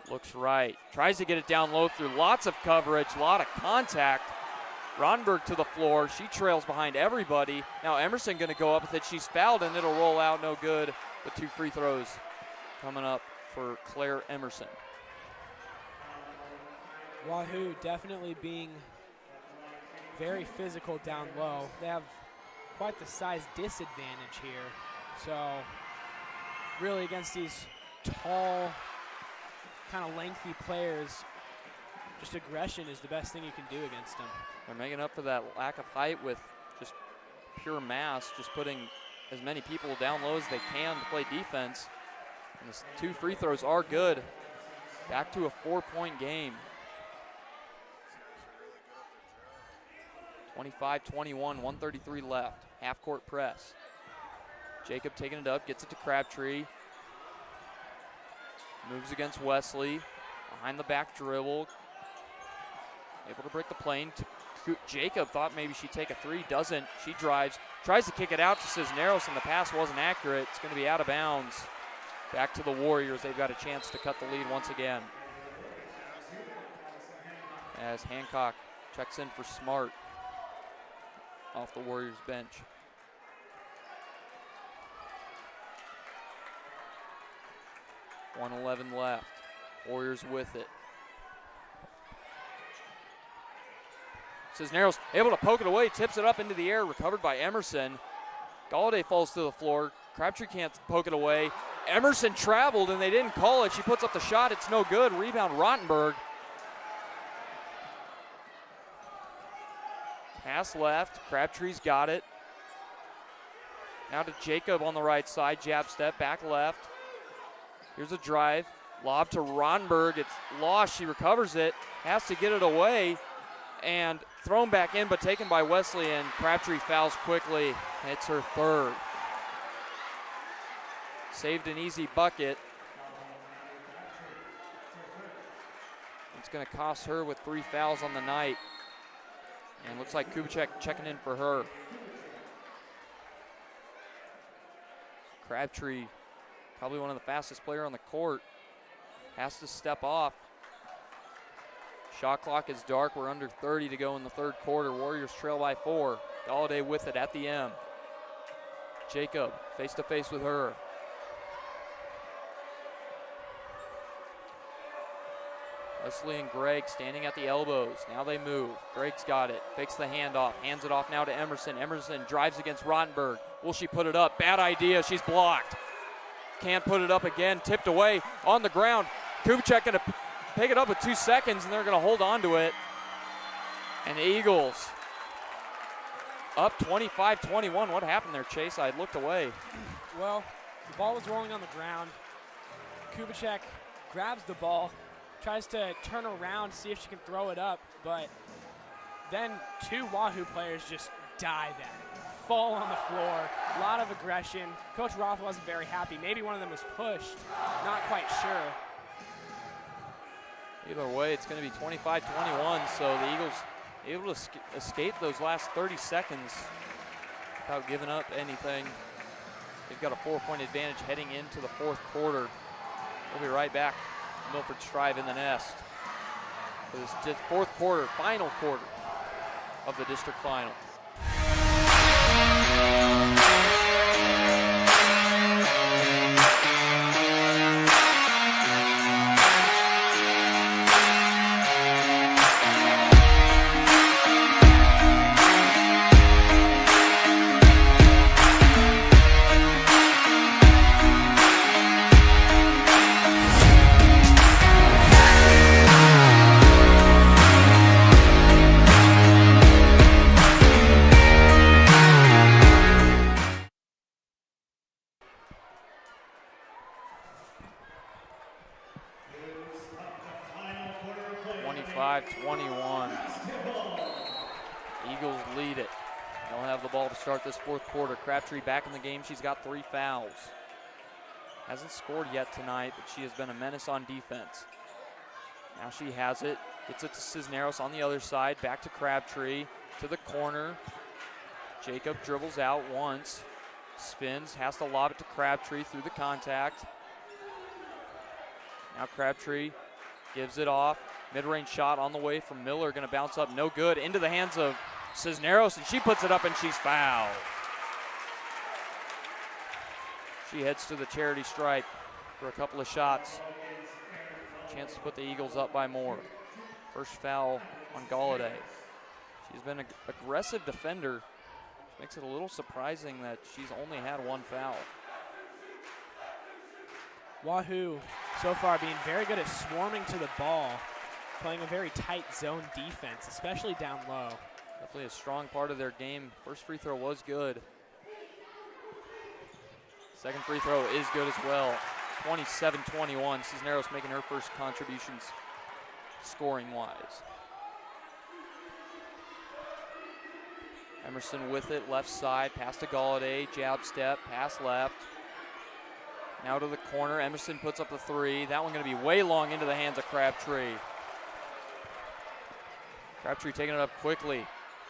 Looks right. Tries to get it down low through lots of coverage, a lot of contact. Rottenberg to the floor. She trails behind everybody. Now Emerson going to go up with it. She's fouled, and it'll roll out no good. The 2 free throws coming up for Claire Emerson. Wahoo definitely being very physical down low. They have quite the size disadvantage here. So really against these tall, kind of lengthy players, just aggression is the best thing you can do against them. They're making up for that lack of height with just pure mass, just putting as many people down low as they can to play defense. And the 2 free throws are good. Back to a 4-point game. 25-21, 133 left. Half-court press. Jacob taking it up, gets it to Crabtree. Moves against Wesley. Behind the back dribble. Able to break the plane. Jacob thought maybe she'd take a 3, doesn't. She drives, tries to kick it out to Cisneros, and the pass wasn't accurate. It's going to be out of bounds. Back to the Warriors. They've got a chance to cut the lead once again. As Hancock checks in for Smart off the Warriors bench. 1:11 left. Warriors with it. Cisneros able to poke it away, tips it up into the air, recovered by Emerson. Galladay falls to the floor. Crabtree can't poke it away. Emerson traveled and they didn't call it. She puts up the shot, it's no good. Rebound Rottenberg. Pass left, Crabtree's got it. Now to Jacob on the right side, jab step, back left. Here's a drive, lob to Rottenberg, it's lost, she recovers it, has to get it away, and thrown back in, but taken by Wesley, and Crabtree fouls quickly, hits her third. Saved an easy bucket. It's gonna cost her with 3 fouls on the night. And looks like Kubicek checking in for her. Crabtree, probably one of the fastest player on the court, has to step off. Shot clock is dark. We're under 30 to go in the third quarter. Warriors trail by 4. Galladay with it at the M. Jacob face to face with her. Wesley and Gregg standing at the elbows. Now they move. Gregg's got it. Fakes the handoff. Hands it off now to Emerson. Emerson drives against Rottenberg. Will she put it up? Bad idea. She's blocked. Can't put it up again. Tipped away on the ground. Kubicek going to pick it up with 2 seconds, and they're going to hold on to it. And the Eagles up 25-21. What happened there, Chase? I looked away. Well, the ball was rolling on the ground. Kubicek grabs the ball, tries to turn around, see if she can throw it up, but then 2 Wahoo players just dive at it, fall on the floor, a lot of aggression. Coach Roth wasn't very happy. Maybe one of them was pushed, not quite sure. Either way, it's going to be 25-21, so the Eagles able to escape those last 30 seconds without giving up anything. They've got a 4-point advantage heading into the fourth quarter. We'll be right back. Milford Strive in the nest for this fourth quarter, final quarter of the district final. Eagles lead it. They'll have the ball to start this fourth quarter. Crabtree back in the game. She's got 3 fouls. Hasn't scored yet tonight, but she has been a menace on defense. Now she has it. Gets it to Cisneros on the other side. Back to Crabtree. To the corner. Jacob dribbles out once. Spins. Has to lob it to Crabtree through the contact. Now Crabtree gives it off. Mid-range shot on the way from Miller, going to bounce up, no good. Into the hands of Cisneros, and she puts it up and she's fouled. She heads to the charity stripe for a couple of shots. Chance to put the Eagles up by more. First foul on Galladay. She's been an aggressive defender. Which makes it a little surprising that she's only had 1 foul. Wahoo so far being very good at swarming to the ball, playing a very tight zone defense, especially down low. Definitely a strong part of their game. First free throw was good. Second free throw is good as well. 27-21. Cisneros making her first contributions scoring-wise. Emerson with it, left side, pass to Galladay, jab step, pass left. Now to the corner, Emerson puts up the 3. That one gonna be way long into the hands of Crabtree. Crabtree taking it up quickly.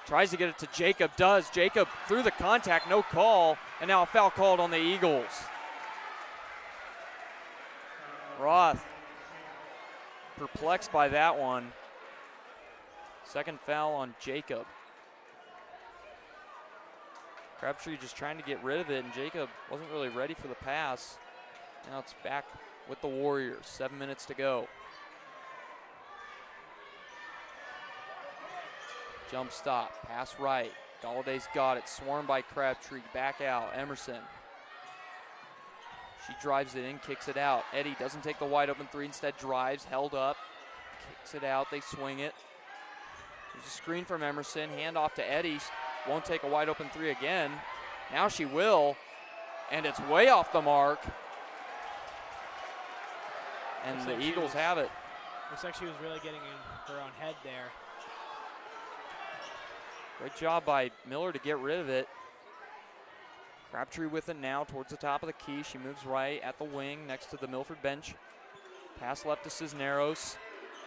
Tries to get it to Jacob, does. Jacob through the contact, no call, and now a foul called on the Eagles. Roth perplexed by that one. Second foul on Jacob. Crabtree just trying to get rid of it, and Jacob wasn't really ready for the pass. Now it's back with the Warriors. 7 minutes to go. Jump stop, pass right. Galladay's got it, swarmed by Crabtree, back out, Emerson. She drives it in, kicks it out. Eddy doesn't take the wide open three, instead drives, held up, kicks it out, they swing it. There's a screen from Emerson, hand off to Eddy, won't take a wide open three again. Now she will, and it's way off the mark. And the Eagles have it. Looks like she was really getting in her own head there. Great job by Miller to get rid of it. Crabtree with it now towards the top of the key. She moves right at the wing next to the Milford bench. Pass left to Cisneros.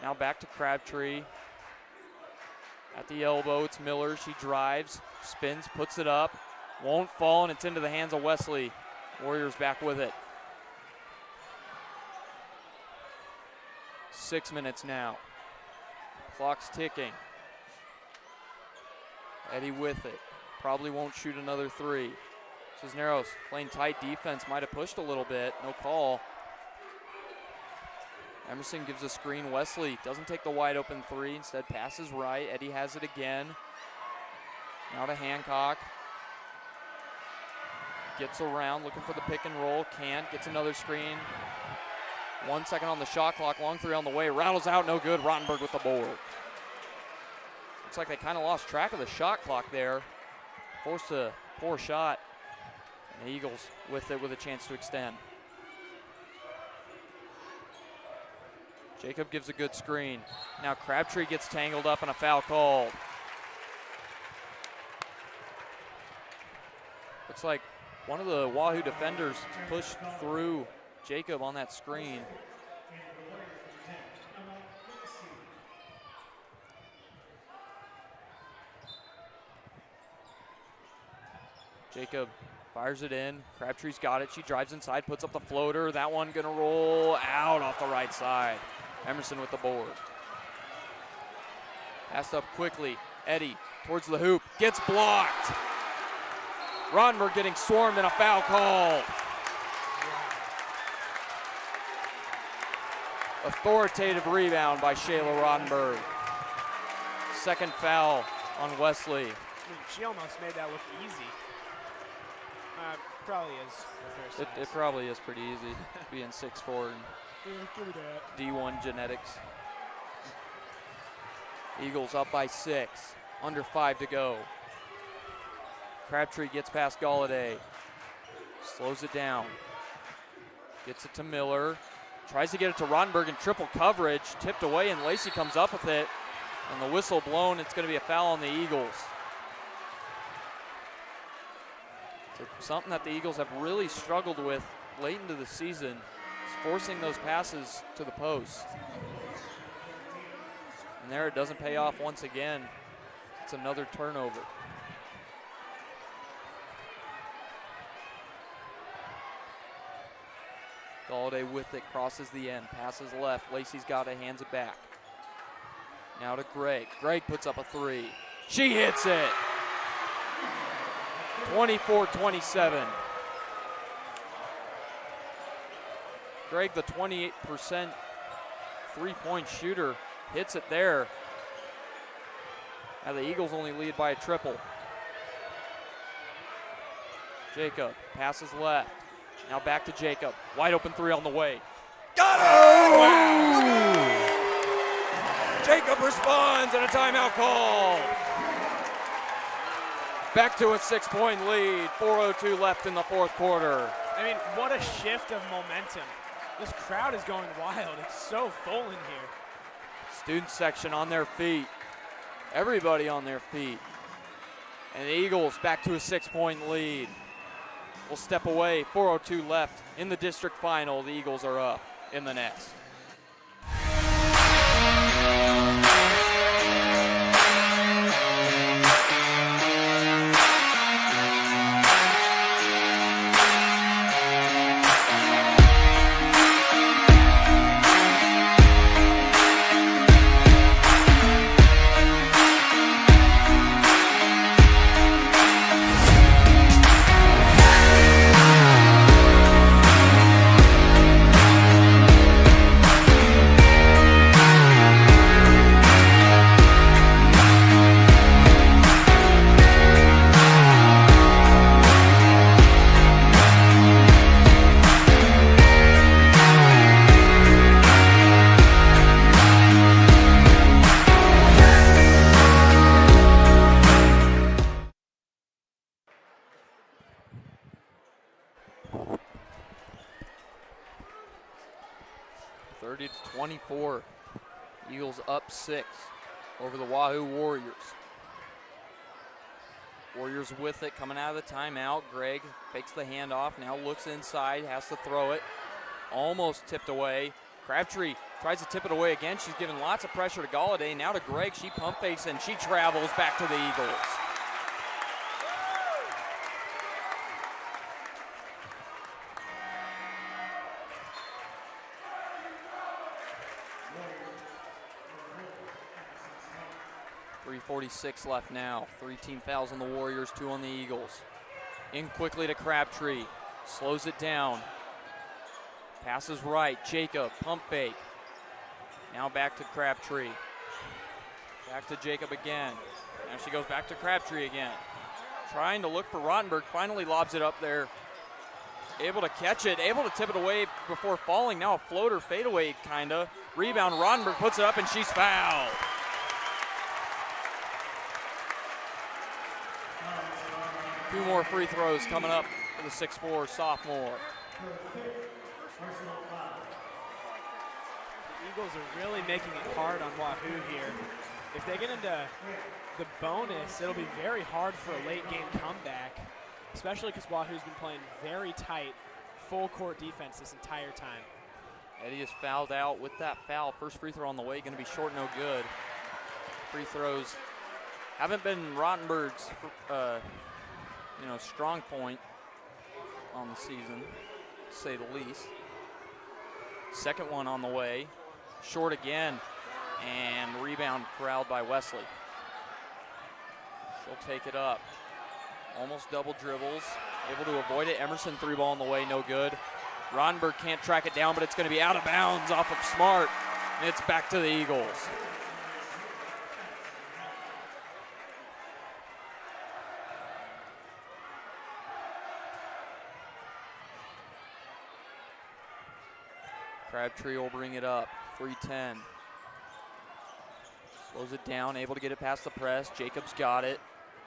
Now back to Crabtree. At the elbow, it's Miller. She drives, spins, puts it up. Won't fall, and it's into the hands of Wesley. Warriors back with it. 6 minutes now. Clock's ticking. Eddy with it. Probably won't shoot another three. Cisneros playing tight defense. Might have pushed a little bit. No call. Emerson gives a screen. Wesley doesn't take the wide open three. Instead passes right. Eddy has it again. Now to Hancock. Gets around looking for the pick and roll. Can't. Gets another screen. 1 second on the shot clock. Long three on the way. Rattles out. No good. Rottenberg with the board. Looks like they kind of lost track of the shot clock there. Forced a poor shot. And the Eagles with it with a chance to extend. Jacob gives a good screen. Now Crabtree gets tangled up and a foul called. Looks like one of the Wahoo defenders pushed through Jacob on that screen. Jacob fires it in. Crabtree's got it. She drives inside, puts up the floater. That one gonna roll out off the right side. Emerson with the board. Passed up quickly. Eddy towards the hoop. Gets blocked. Rottenberg getting swarmed and a foul called. Authoritative rebound by Shayla Rottenberg. Second foul on Wesley. I mean, she almost made that look easy. Probably is with her size. It probably is pretty easy, being 6'4" and Give me that. D1 genetics. Eagles up by 6, under 5 to go. Crabtree gets past Galladay, slows it down, gets it to Miller, tries to get it to Rottenberg in triple coverage, tipped away, and Lacey comes up with it, and the whistle blown. It's going to be a foul on the Eagles. So something that the Eagles have really struggled with late into the season is forcing those passes to the post. And there it doesn't pay off once again. It's another turnover. Galladay with it, crosses the end, passes left. Lacey's got it, hands it back. Now to Gregg. Gregg puts up a three. She hits it. 24-27. Gregg, the 28% three-point shooter, hits it there. Now the Eagles only lead by a triple. Jacob passes left. Now back to Jacob. Wide open three on the way. Got it! Oh, wow! Jacob responds and a timeout call. Back to a 6-point lead. 4:02 left in the fourth quarter. I mean, what a shift of momentum. This crowd is going wild. It's so full in here. Student section on their feet. Everybody on their feet. And the Eagles back to a 6-point lead. Will step away. 4:02 left in the district final. The Eagles are up in the next. 30-24. Eagles up 6 over the Wahoo Warriors. Warriors with it coming out of the timeout. Greg fakes the handoff, now looks inside, has to throw it. Almost tipped away. Crabtree tries to tip it away again. She's giving lots of pressure to Galladay. Now to Greg. She pump fakes and she travels back to the Eagles. .346 left now. 3 team fouls on the Warriors, 2 on the Eagles. In quickly to Crabtree. Slows it down. Passes right. Jacob, pump fake. Now back to Crabtree. Back to Jacob again. Now she goes back to Crabtree again. Trying to look for Rottenberg. Finally lobs it up there. Able to catch it. Able to tip it away before falling. Now a floater fadeaway kinda. Rebound. Rottenberg puts it up and she's fouled. Two more free throws coming up for the 6'4" sophomore. The Eagles are really making it hard on Wahoo here. If they get into the bonus, it'll be very hard for a late game comeback, especially because Wahoo's been playing very tight, full court defense this entire time. Eddie is fouled out with that foul. First free throw on the way, going to be short, no good. Free throws haven't been Rottenberg's strong point on the season, to say the least. Second one on the way, short again, and rebound corralled by Wesley. She'll take it up. Almost double dribbles, able to avoid it. Emerson 3-ball on the way, no good. Rottenberg can't track it down, but it's going to be out of bounds off of Smart, and it's back to the Eagles. Crabtree will bring it up, 3-10. Slows it down, able to get it past the press. Jacobs got it,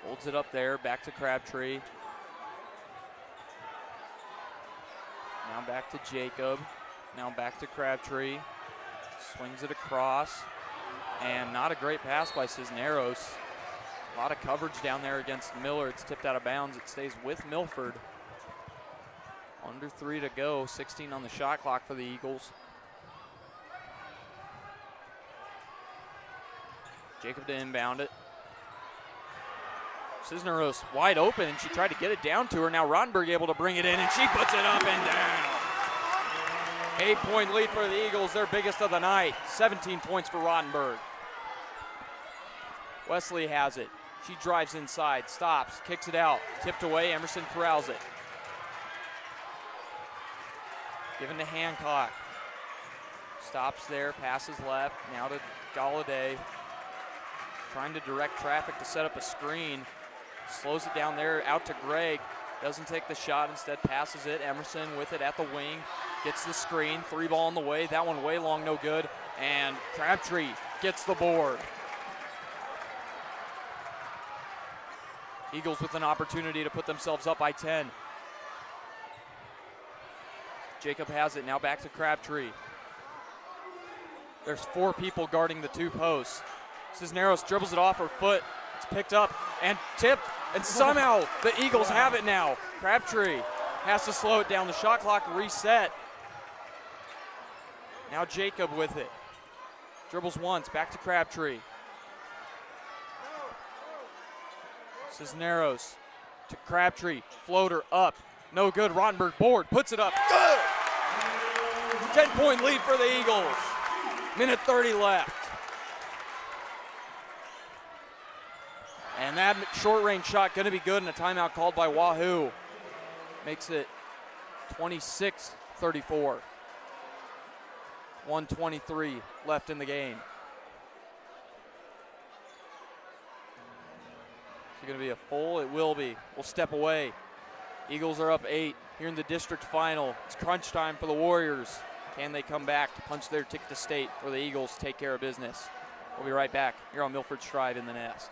holds it up there, back to Crabtree. Now back to Jacob, now back to Crabtree. Swings it across, and not a great pass by Cisneros. A lot of coverage down there against Miller. It's tipped out of bounds. It stays with Milford. Under 3 to go, 16 on the shot clock for the Eagles. Jacob to inbound it. Cisneros wide open, and she tried to get it down to her. Now Rottenberg able to bring it in, and she puts it up and down. 8-point lead for the Eagles, their biggest of the night. 17 points for Rottenberg. Wesley has it. She drives inside, stops, kicks it out, tipped away. Emerson corrals it. Given to Hancock. Stops there, passes left. Now to Galladay. Trying to direct traffic to set up a screen. Slows it down there, out to Gregg. Doesn't take the shot, instead passes it. Emerson with it at the wing. Gets the screen, 3-ball on the way. That one way long, no good. And Crabtree gets the board. Eagles with an opportunity to put themselves up by 10. Jacob has it, now back to Crabtree. There's 4 people guarding the 2 posts. Cisneros dribbles it off her foot. It's picked up and tipped, and somehow the Eagles have it now. Crabtree has to slow it down. The shot clock reset. Now Jacob with it. Dribbles once, back to Crabtree. Cisneros to Crabtree, floater up. No good, Rottenberg board, puts it up, good! 10-point lead for the Eagles. Minute 30 left. And that short-range shot gonna be good, and a timeout called by Wahoo. Makes it 26-34. 1:23 left in the game. Is it gonna be a full? It will be. We'll step away. Eagles are up 8 here in the district final. It's crunch time for the Warriors. Can they come back to punch their ticket to state, or the Eagles take care of business? We'll be right back here on Milford Strive in the Nest.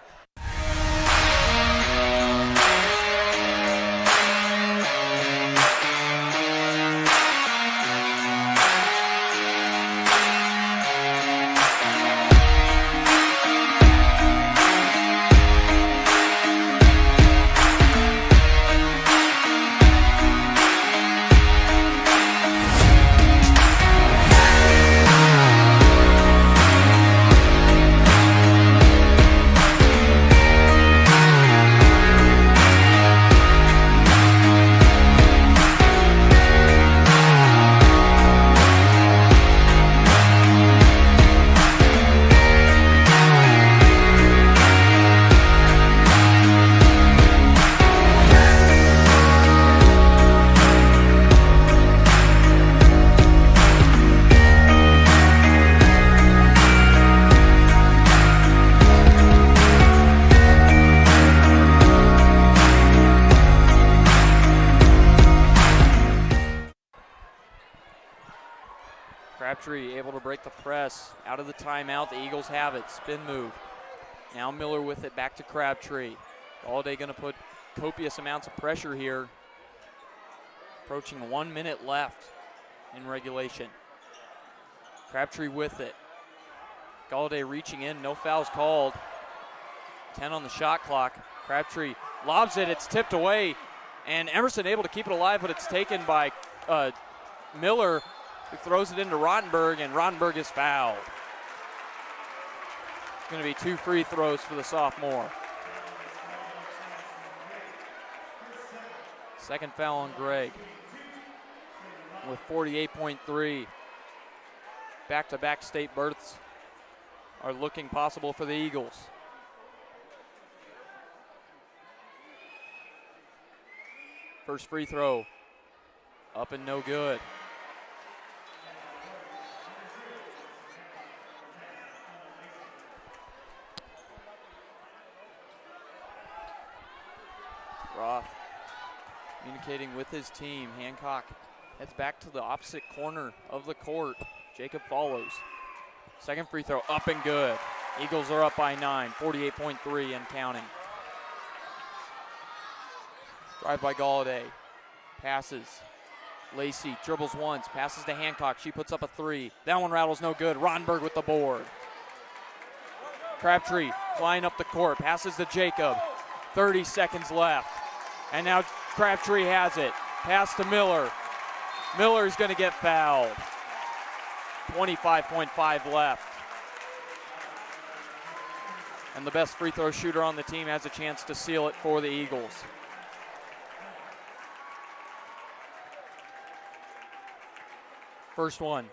Crabtree able to break the press. Out of the timeout, the Eagles have it. Spin move. Now Miller with it, back to Crabtree. Galladay going to put copious amounts of pressure here. Approaching 1 minute left in regulation. Crabtree with it. Galladay reaching in, no fouls called. 10 on the shot clock. Crabtree lobs it, it's tipped away, and Emerson able to keep it alive, but it's taken by Miller, who throws it into Rottenberg, and Rottenberg is fouled. It's going to be 2 free throws for the sophomore. Second foul on Gregg with 48.3. Back-to-back state berths are looking possible for the Eagles. First free throw, up and no good. Roth communicating with his team. Hancock heads back to the opposite corner of the court. Jacob follows. Second free throw, up and good. Eagles are up by 9, 48.3 and counting. Drive by Galladay. Passes. Lacey dribbles once, passes to Hancock. She puts up a 3. That one rattles no good. Rottenberg with the board. Crabtree flying up the court, passes to Jacob. 30 seconds left. And now Crabtree has it. Pass to Miller. Miller's going to get fouled. 25.5 left. And the best free throw shooter on the team has a chance to seal it for the Eagles. First one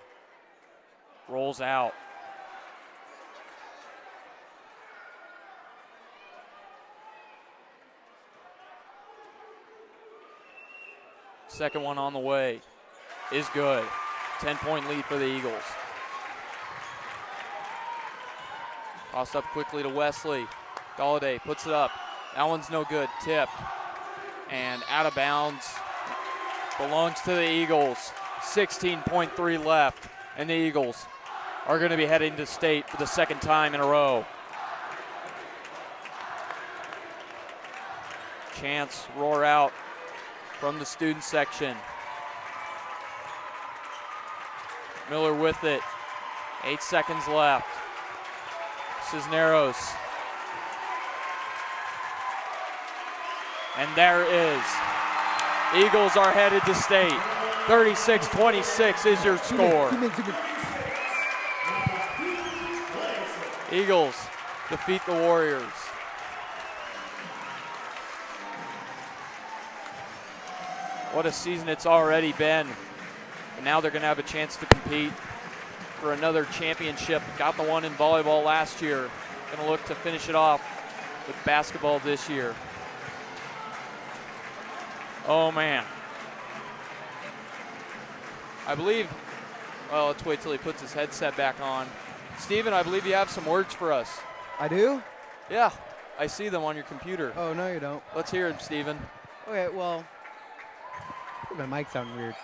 rolls out. Second one on the way is good. 10-point lead for the Eagles. Tossed up quickly to Wesley. Galladay puts it up. That one's no good. Tipped and out of bounds. Belongs to the Eagles. 16.3 left, and the Eagles are going to be heading to state for the second time in a row. Chants roar out from the student section. Miller with it. 8 seconds left. Cisneros. And there is. Eagles are headed to state. 36-26 is your score. Eagles defeat the Warriors. What a season it's already been. And now they're going to have a chance to compete for another championship. Got the one in volleyball last year. Going to look to finish it off with basketball this year. Oh, man. I believe, well, let's wait till he puts his headset back on. Steven, I believe you have some words for us. I do? Yeah, I see them on your computer. Oh, no, you don't. Let's hear them, Steven. Okay, well, my mic sounding weird.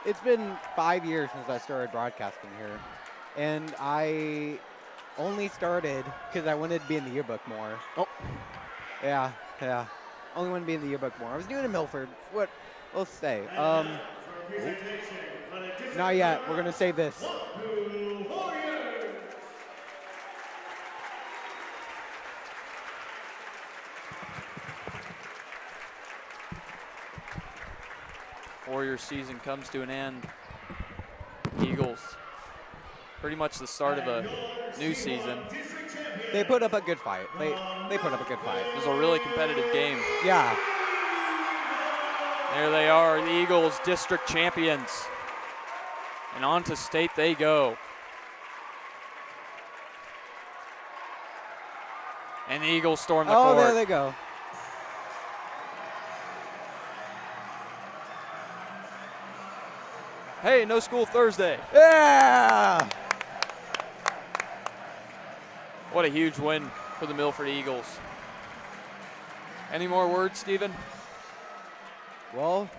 It's been 5 years since I started broadcasting here, and I only started because I wanted to be in the yearbook more. Oh. Yeah. Only wanted to be in the yearbook more. I was doing it in Milford. What? Let's say. Not yet. We're going to save this. Warriors season comes to an end. Eagles, pretty much the start of a new season. They put up a good fight. They put up a good fight. It was a really competitive game. Yeah. There they are, the Eagles district champions. And on to state they go. And the Eagles storm the court. Oh, there they go. Hey, no school Thursday. Yeah! What a huge win for the Milford Eagles. Any more words, Stephen? Well,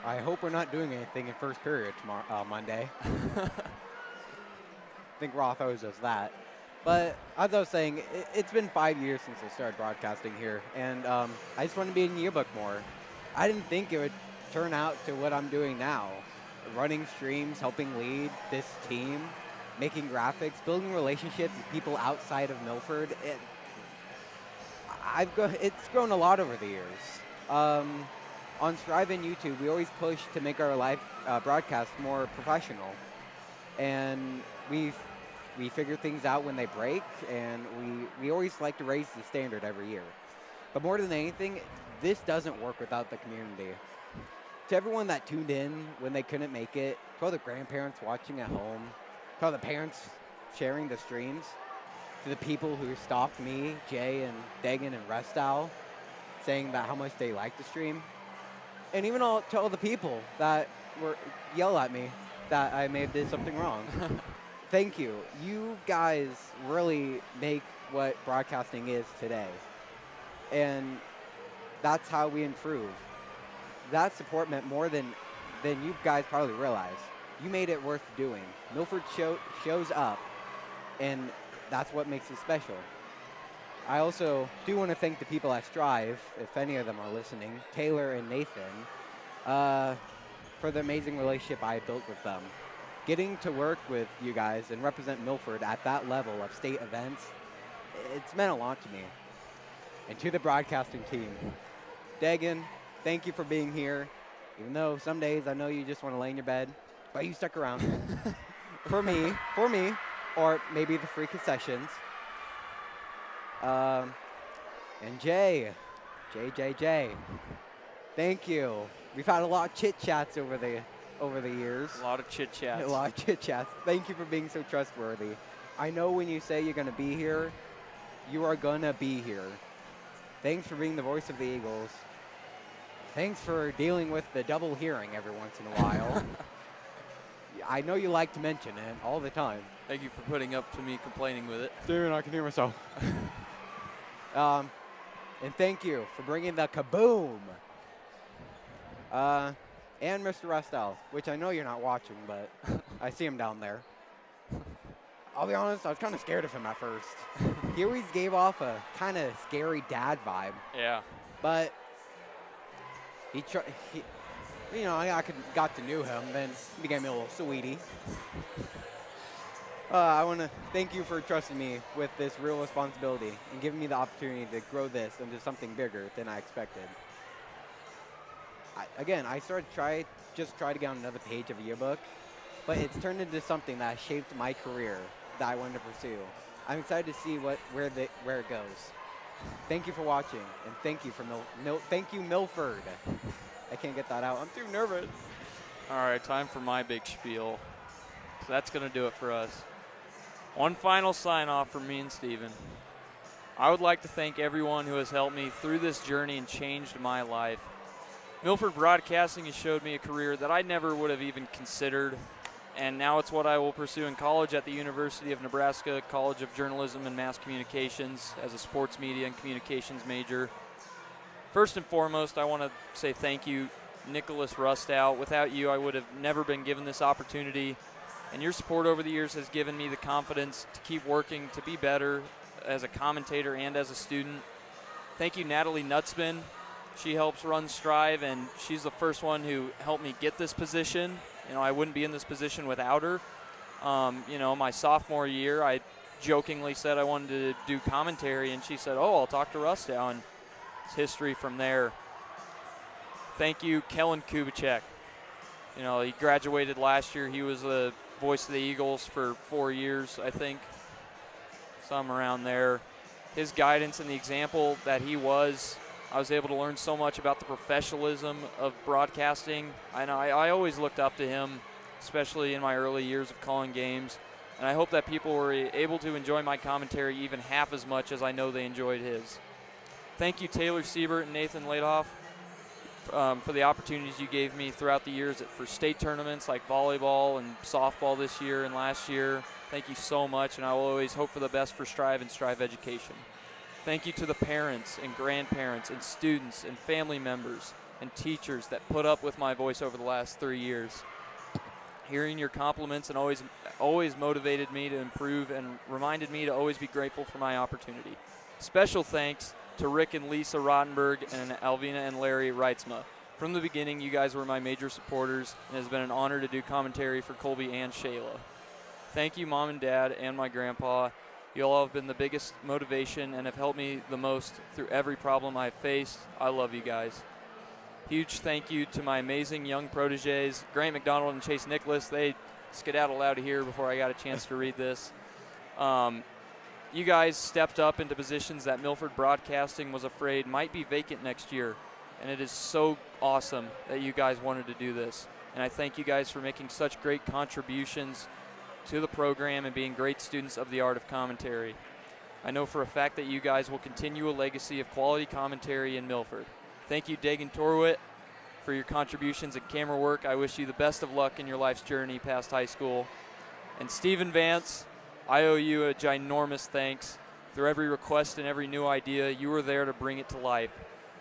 I hope we're not doing anything in first period tomorrow, Monday. I think Roth always does that. But as I was saying, it's been 5 years since I started broadcasting here, and I just want to be in the yearbook more. I didn't think it would turn out to what I'm doing now. Running streams, helping lead this team, making graphics, building relationships with people outside of Milford. It's grown a lot over the years. On Strive and YouTube, we always push to make our live broadcast more professional. And we figure things out when they break, and we always like to raise the standard every year. But more than anything, this doesn't work without the community. To everyone that tuned in when they couldn't make it, to all the grandparents watching at home, to all the parents sharing the streams, to the people who stalked me, Jay and Dagan and Restow, saying that how much they liked the stream, and even to all the people that yell at me that I may have did something wrong. Thank you. You guys really make what broadcasting is today. And that's how we improve. That support meant more than you guys probably realize. You made it worth doing. Milford shows up, and that's what makes it special. I also do want to thank the people at Strive, if any of them are listening, Taylor and Nathan, for the amazing relationship I built with them. Getting to work with you guys and represent Milford at that level of state events, it's meant a lot to me. And to the broadcasting team, Dagan, thank you for being here. Even though some days I know you just want to lay in your bed, but you stuck around. for me, or maybe the free concessions. And Jay, thank you. We've had a lot of chit-chats over the years. A lot of chit-chats. A lot of chit-chats. Thank you for being so trustworthy. I know when you say you're going to be here, you are going to be here. Thanks for being the voice of the Eagles. Thanks for dealing with the double hearing every once in a while. I know you like to mention it all the time. Thank you for putting up to me complaining with it. Dude, I can hear myself. And thank you for bringing the kaboom. And Mr. Restow, which I know you're not watching, but I see him down there. I'll be honest, I was kind of scared of him at first. He always gave off a kind of scary dad vibe. Yeah. But I got to know him, then he became a little sweetie. I want to thank you for trusting me with this real responsibility and giving me the opportunity to grow this into something bigger than I expected. I just tried to get on another page of a yearbook, but it's turned into something that shaped my career that I wanted to pursue. I'm excited to see where it goes. Thank you for watching, and thank you thank you Milford. I can't get that out. I'm too nervous. All right, time for my big spiel. So that's going to do it for us. One final sign-off from me and Steven. I would like to thank everyone who has helped me through this journey and changed my life. Milford Broadcasting has showed me a career that I never would have even considered, and now it's what I will pursue in college at the University of Nebraska College of Journalism and Mass Communications as a sports media and communications major. First and foremost, I want to say thank you, Nicholas Rustow. Without you, I would have never been given this opportunity, and your support over the years has given me the confidence to keep working to be better as a commentator and as a student. Thank you, Natalie Nutzman. She helps run Strive, and she's the first one who helped me get this position. I wouldn't be in this position without her. My sophomore year, I jokingly said I wanted to do commentary, and she said, I'll talk to Rustow, and it's history from there. Thank you, Kellen Kubicek. He graduated last year. He was the voice of the Eagles for 4 years, I think, some around there. His guidance and the example that he was, I was able to learn so much about the professionalism of broadcasting. I always looked up to him, especially in my early years of calling games, and I hope that people were able to enjoy my commentary even half as much as I know they enjoyed his. Thank you, Taylor Siebert and Nathan Ladoff, for the opportunities you gave me throughout the years for state tournaments like volleyball and softball this year and last year. Thank you so much, and I will always hope for the best for Strive and Strive Education. Thank you to the parents and grandparents and students and family members and teachers that put up with my voice over the last 3 years. Hearing your compliments and always motivated me to improve and reminded me to always be grateful for my opportunity. Special thanks to Rick and Lisa Rottenberg and Alvina and Larry Reitzma. From the beginning, you guys were my major supporters, and it has been an honor to do commentary for Colby and Shayla. Thank you, Mom and Dad, and my grandpa. You all have been the biggest motivation and have helped me the most through every problem I've faced. I love you guys. Huge thank you to my amazing young proteges, Grant McDonald and Chase Nicholas. They skedaddled out of here before I got a chance to read this. You guys stepped up into positions that Milford Broadcasting was afraid might be vacant next year, and it is so awesome that you guys wanted to do this. And I thank you guys for making such great contributions to the program and being great students of the art of commentary. I know for a fact that you guys will continue a legacy of quality commentary in Milford. Thank you, Dagan Torwitt, for your contributions and camera work. I wish you the best of luck in your life's journey past high school. And Stephen Vance, I owe you a ginormous thanks. Through every request and every new idea, you were there to bring it to life.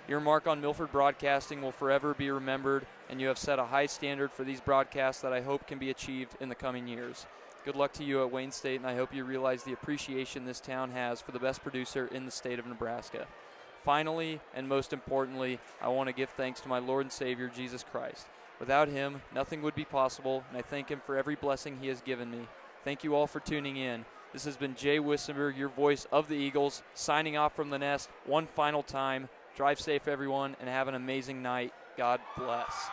Your mark on Milford Broadcasting will forever be remembered, and you have set a high standard for these broadcasts that I hope can be achieved in the coming years. Good luck to you at Wayne State, and I hope you realize the appreciation this town has for the best producer in the state of Nebraska. Finally, and most importantly, I want to give thanks to my Lord and Savior, Jesus Christ. Without him, nothing would be possible, and I thank him for every blessing he has given me. Thank you all for tuning in. This has been Jay Wissenberg, your voice of the Eagles, signing off from the nest one final time. Drive safe, everyone, and have an amazing night. God bless.